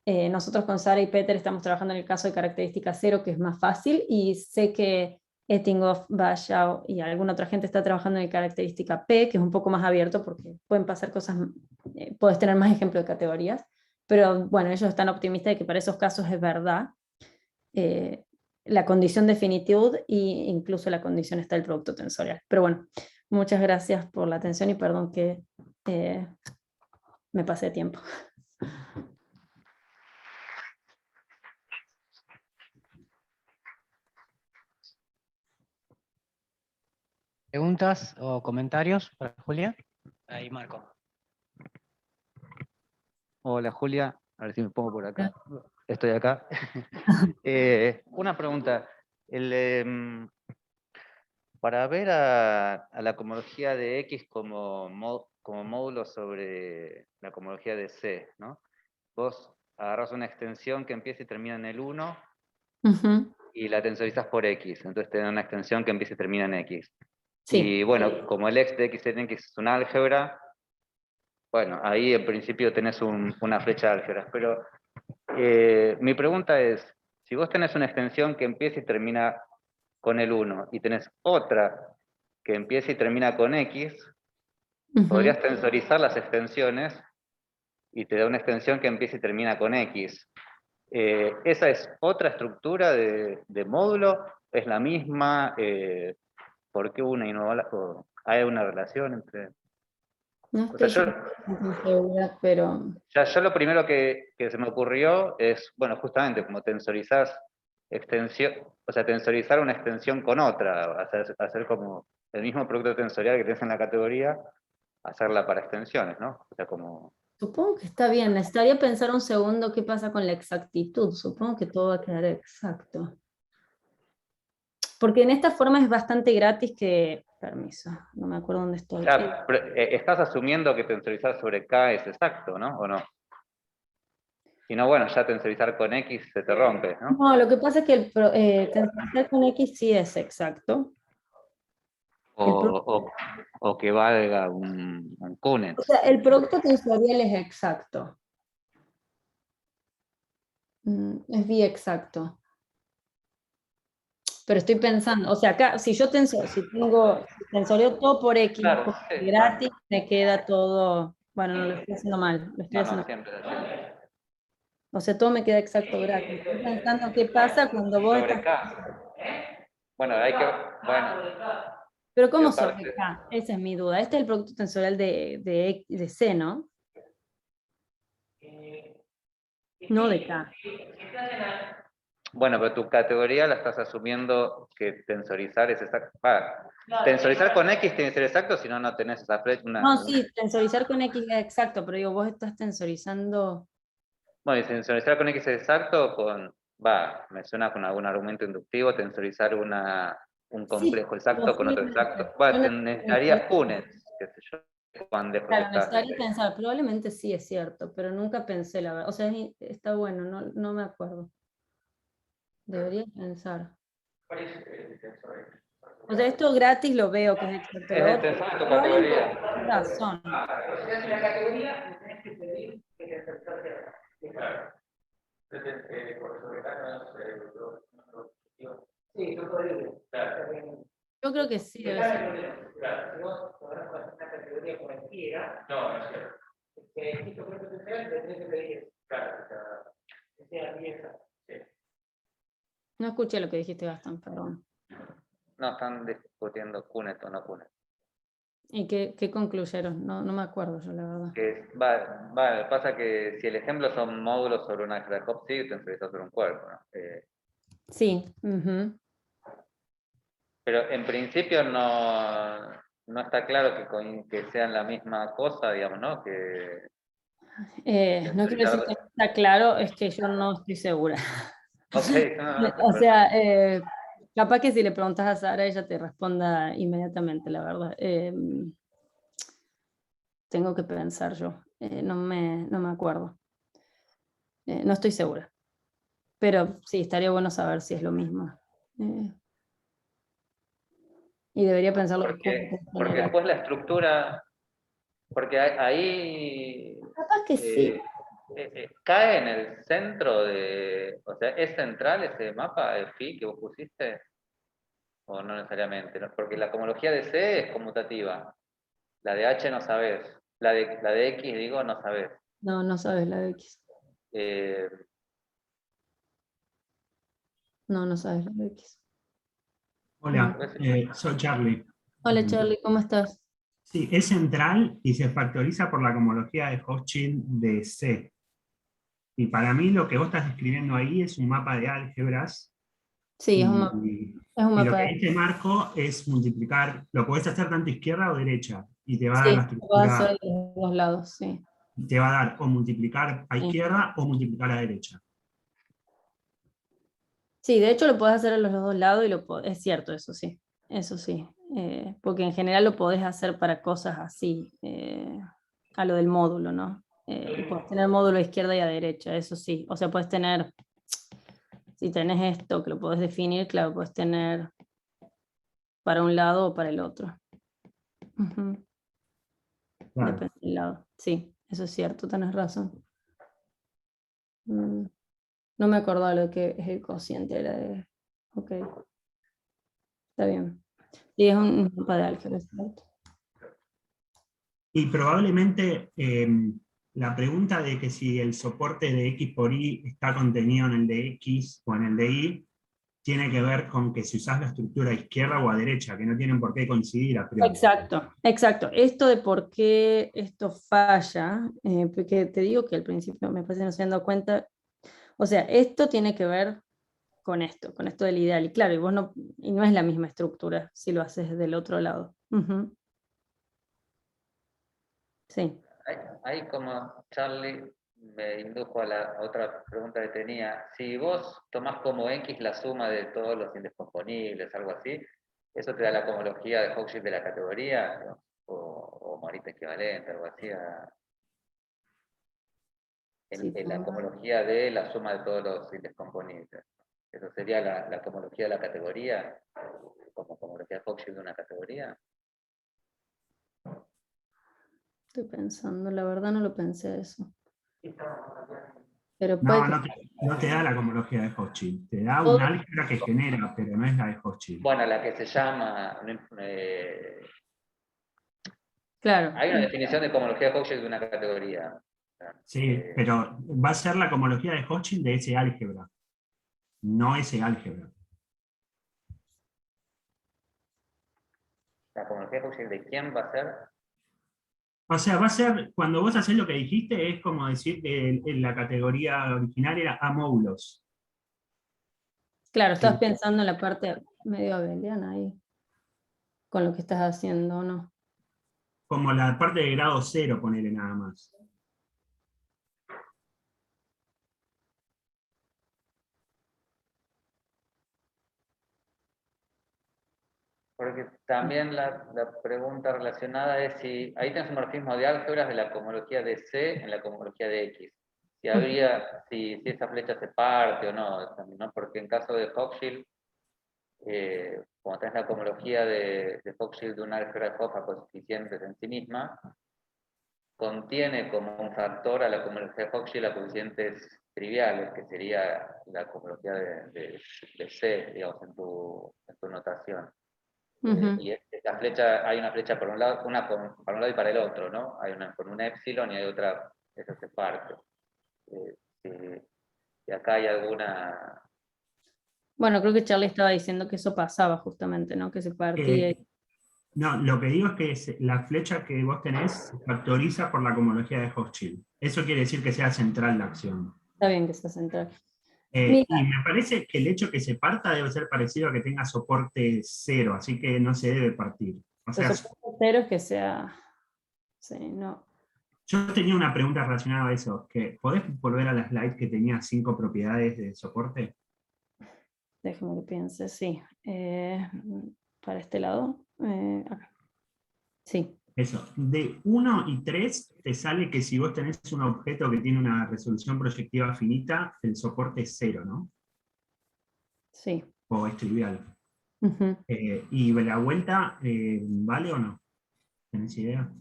Nosotros con Sara y Peter estamos trabajando en el caso de característica cero, que es más fácil, y sé que Ettinghoff, Bashau y alguna otra gente está trabajando en el característica P, que es un poco más abierto porque pueden pasar cosas, puedes tener más ejemplos de categorías, pero bueno, ellos están optimistas de que para esos casos es verdad la condición de finitud e incluso la condición está del producto tensorial. Pero bueno, muchas gracias por la atención y perdón que me pasé de tiempo. ¿Preguntas o comentarios para Julia? Ahí, Marco. Hola Julia, a ver si me pongo por acá. Estoy acá. Una pregunta. Para ver a la cohomología de X como módulo sobre la cohomología de C, ¿no? Vos agarrás una extensión que empieza y termina en el 1 y la tensorizás por X. Entonces te da una extensión que empieza y termina en X. Sí. Y bueno, como el X de X en X es un álgebra, bueno, ahí en principio tenés una flecha de álgebras. Pero mi pregunta es, si vos tenés una extensión que empieza y termina con el 1 y tenés otra que empieza y termina con X, podrías tensorizar las extensiones y te da una extensión que empieza y termina con X. ¿Esa es otra estructura de módulo? ¿Es la misma? ¿Por qué una y no la otra? ¿Hay una relación entre...? No O sea, estoy segura, pero... yo lo primero que se me ocurrió es, bueno, justamente como tensorizás extensión, o sea, tensorizar una extensión con otra, hacer como el mismo producto tensorial que tienes en la categoría, hacerla para extensiones, ¿no? O sea, como... Supongo que está bien. Necesitaría pensar un segundo qué pasa con la exactitud. Supongo que todo va a quedar exacto. Porque en esta forma es bastante gratis que... Permiso, no me acuerdo dónde estoy. Ya, estás asumiendo que tensorizar sobre K es exacto, ¿no? ¿O no? Si no, bueno, ya tensorizar con X se te rompe, ¿no? No, lo que pasa es que tensorizar con X sí es exacto. O que valga un Kunet. O sea, el producto tensorial es exacto. Es biexacto. Pero estoy pensando, o sea, acá, si yo tensoreo todo por X, Claro, porque sí, gratis, claro. me queda todo, bueno, no lo estoy haciendo mal, lo estoy No, haciendo. no, siempre, siempre. O sea, todo me queda exacto gratis. Estoy pensando qué pasa cuando vos Sobre estás... K. Bueno, hay que, bueno, Pero ¿cómo yo sobre parte. K? Esa es mi duda. Este es el producto tensorial de C, ¿no? No de K. Bueno, pero tu categoría la estás asumiendo que tensorizar es exacto. Tensorizar con X tiene que ser exacto, si no, no tenés esa flecha. No, sí, tensorizar con X es exacto, pero digo, vos estás tensorizando... Bueno, y tensorizar con X es exacto, me suena con algún argumento inductivo, tensorizar un Sí, complejo exacto con otro posiblemente. exacto. Yo Necesitarías Kunet, qué sé yo. Juan, después Claro, estás. necesitaría pensar, probablemente sí es cierto, pero nunca pensé la verdad. O sea, está bueno, no me acuerdo. Debería pensar. O sea, esto gratis lo veo que es exacto. Es Lo el otro, tensor de tu probablemente categoría. tenés razón. Si haces la categoría, me tenés que pedir que te aceptase. Claro. Entonces, por sobre Sí, yo podría. Claro. Yo creo que sí debe ser. Claro, si vos podrás hacer una categoría cualquiera, No, no es cierto. que esto por potencial le tenés que pedir Claro, que sea pieza. No escuché lo que dijiste, Gastón, perdón. No, están discutiendo QNET o no QNET. ¿Y qué concluyeron? No me acuerdo yo, la verdad. Pasa que si el ejemplo son módulos sobre una álgebra de Hopf, sí, te enfrentas sobre un cuerpo, ¿no? Sí. Ujú. Pero en principio no está claro que sean la misma cosa, digamos, ¿no? No quiero decir que no está claro, es que yo no estoy segura. Ok, O sea, capaz que si le preguntas a Sara, ella te responda inmediatamente, la verdad. Tengo que pensar yo. No me acuerdo. No estoy segura. Pero sí, estaría bueno saber si es lo mismo. Y debería pensarlo en porque general. después la estructura, porque ahí Capaz que sí. cae en el centro o sea, ¿es central ese mapa de phi que vos pusiste? O no necesariamente, ¿no? Porque la cohomología de C es conmutativa, la de H no sabes, la de X, digo, no sabes. No sabes la de X. Eh, No sabes la de X. Hola, pues, soy Charlie. Hola Charlie, ¿cómo estás? Sí, es central y se factoriza por la cohomología de Hochschild de C. Y para mí lo que vos estás describiendo ahí es un mapa de álgebras Sí, es un y lo mapa. que dice Marco es multiplicar, lo podés hacer tanto izquierda o derecha y te va a dar la Sí, lo puedo hacer estructura, de los dos lados, sí. te va a dar o multiplicar a Sí. izquierda o multiplicar a derecha. Sí, de hecho lo podés hacer a los dos lados y es cierto, eso sí, porque en general lo podés hacer para cosas así, a lo del módulo, ¿no? Y podés tener módulo a izquierda y a derecha, eso sí, o sea, puedes tener, si tenés esto que lo podés definir, claro, puedes tener para un lado o para el otro. Ujú. Claro. Depende del lado, sí, eso es cierto, tenés razón. No me acordaba lo que es el cociente, era de... Ok, está bien. Sí, es un mapa de álgebra, ¿cierto? Y probablemente la pregunta de que si el soporte de X por Y está contenido en el de X o en el de Y, tiene que ver con que si usás la estructura a izquierda o a derecha, que no tienen por qué coincidir a priori. Exacto. Esto de por qué esto falla, porque te digo que al principio me parece que no se han dado cuenta, o sea, esto tiene que ver con esto del ideal, y claro, y no es la misma estructura si lo haces del otro lado. Ujú. Sí. ahí como Charlie me indujo a la otra pregunta que tenía. Si vos tomás como X la suma de todos los indescomponibles, algo así, ¿eso te da la cohomología de Hochschild de la categoría? ¿No? O Morita equivalente, algo así, Sí, en la cohomología de la suma de todos los indescomponibles. ¿Eso sería la cohomología de la categoría? ¿Como cohomología de Hochschild de una categoría? estoy pensando, la verdad no lo pensé eso. Pero puede No, que... no te da la cohomología de Hochschild, te da todo- una álgebra que genera, pero no es la de Hochschild. Bueno, la que se llama... Claro, hay una definición de cohomología de Hochschild de una categoría. Sí, pero va a ser la cohomología de Hochschild de ese álgebra, no ese álgebra. ¿La cohomología de Hochschild de quién va a ser? O sea, va a ser, cuando vos haces lo que dijiste, es como decir que en la categoría original era a módulos. claro, estás Sí. pensando en la parte medio abeliana ahí, con lo que estás haciendo, ¿no? Como la parte de grado cero, ponele nada más. Porque también la pregunta relacionada es si ahí tenés un morfismo de álgebras de la cohomología de C en la cohomología de X. Si esa flecha se parte o no, ¿no? Porque en caso de Hochschild, como tenés la cohomología de Hochschild de una álgebra de Hopf a coeficientes en sí misma, contiene como un factor a la cohomología de Hochschild a coeficientes triviales, que sería la cohomología de C, digamos, en tu notación. Y esta flecha, hay una flecha por un lado, para un lado y para el otro, ¿no? Hay una con un epsilon y hay otra, eso se parte. Si acá hay alguna... Bueno, creo que Charlie estaba diciendo que eso pasaba justamente, ¿no? Que se partía. No, lo que digo es que la flecha que vos tenés se factoriza por la cohomología de Hochschild. Eso quiere decir que sea central la acción. Está bien que sea central. Y me parece que el hecho que se parta debe ser parecido a que tenga soporte 0, así que no se debe partir. O sea, El soporte cero es que sea... Sí, no. yo tenía una pregunta relacionada a eso, que ¿podés volver a la slide que tenía 5 propiedades de soporte? Déjeme que piense, sí. Para este lado. Acá. Sí. Eso, de 1 y 3 te sale que si vos tenés un objeto que tiene una resolución proyectiva finita, el soporte es 0, ¿no? Sí. O es trivial. Ujú. ¿Y la vuelta vale o no? ¿Tenés idea?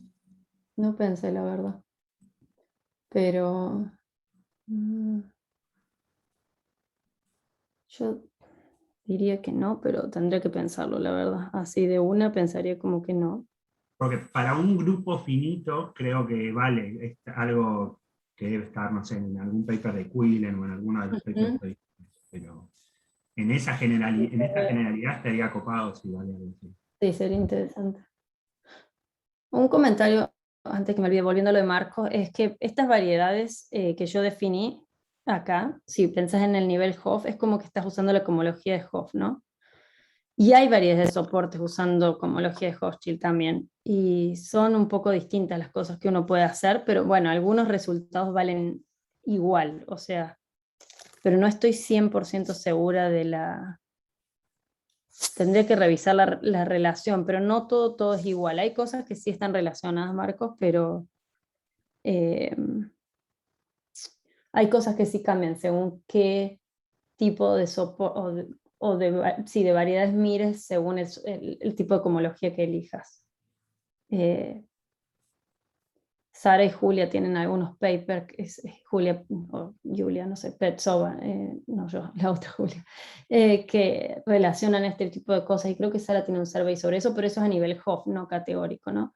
No pensé, la verdad. Pero... yo diría que no, pero tendría que pensarlo, la verdad. Así de una pensaría como que no. Porque para un grupo finito creo que vale, es algo que debe estar, no sé, en algún paper de Quillen o en alguno de los papers Ujú. tradicionales, pero en esta generalidad estaría copado si vale algo así. Sí, sería interesante. Un comentario, antes que me olvide, volviendo a lo de Marcos, es que estas variedades que yo definí acá, si pensás en el nivel Hopf, es como que estás usando la cohomología de Hopf, ¿no? Y hay variedades de soportes usando cohomología de Hochschild también, y son un poco distintas las cosas que uno puede hacer, pero bueno, algunos resultados valen igual, o sea, pero no estoy 100% segura de la... Tendría que revisar la relación, pero no todo es igual. Hay cosas que sí están relacionadas, Marcos, pero hay cosas que sí cambian según qué tipo de soporte sí, de variedades mires según el tipo de cohomología que elijas. Sara y Julia tienen algunos papers, Julia o Julia, no sé, Petsova, no yo, la otra Julia, que relacionan este tipo de cosas, y creo que Sara tiene un survey sobre eso, pero eso es a nivel Hopf, no categórico, ¿no?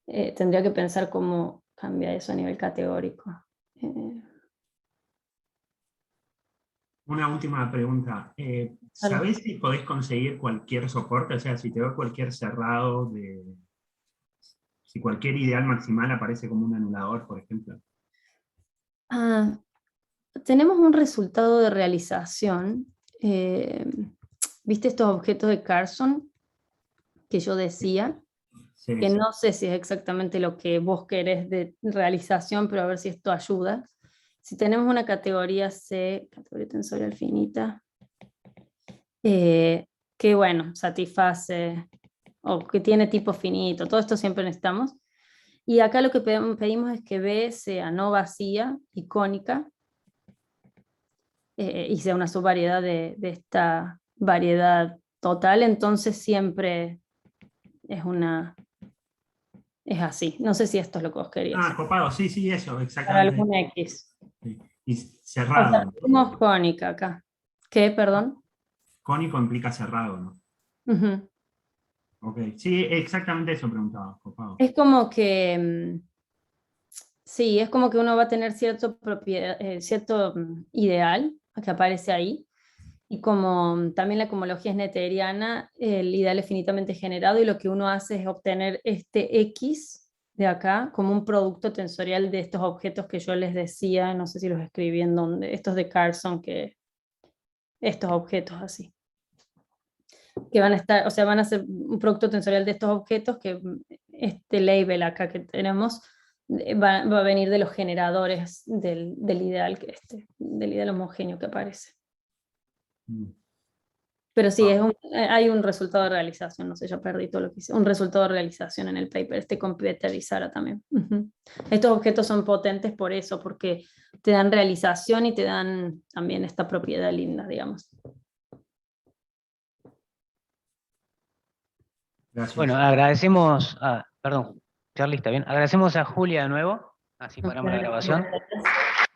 Tendría que pensar cómo cambia eso a nivel categórico. Una última pregunta. ¿Sabés si podés conseguir cualquier soporte? O sea, si te doy cualquier cerrado, si cualquier ideal maximal aparece como un anulador, por ejemplo. Tenemos un resultado de realización. ¿Viste estos objetos de Carson que yo decía? Sí, Que sí. no sé si es exactamente lo que vos querés de realización, pero a ver si esto ayuda. Si tenemos una categoría C, categoría tensorial finita, que bueno, satisface, o que tiene tipo finito, todo esto siempre necesitamos. Y acá lo que pedimos es que B sea no vacía y cónica, y sea una subvariedad de esta variedad total, entonces siempre es así. No sé si esto es lo que vos querías. Copado, sí, sí, eso, Para exactamente. algún X. Sí. Y O cerrado, sea, ¿no? tenemos cónica acá. ¿Qué, perdón? Cónico implica cerrado, ¿no? Ujú. Ok, sí, exactamente eso preguntaba, copado. Es como que, sí, es como que uno va a tener cierto ideal que aparece ahí, y como también la cohomología es netteriana, el ideal es finitamente generado, y lo que uno hace es obtener este X de acá como un producto tensorial de estos objetos que yo les decía, no sé si los escribí en donde, estos de Carson, estos objetos así, que van a estar, o sea, van a ser un producto tensorial de estos objetos, que este label acá que tenemos va a venir de los generadores del ideal homogéneo que aparece. Mm. Pero sí, hay un resultado de realización, no sé, ya perdí todo lo que hice, un resultado de realización en el paper, Computer y Sara también. Estos objetos son potentes por eso, porque te dan realización y te dan también esta propiedad linda, digamos. Gracias. Bueno, agradecemos perdón, Charlie, ¿está bien? Agradecemos a Julia de nuevo, así paramos la grabación. Gracias.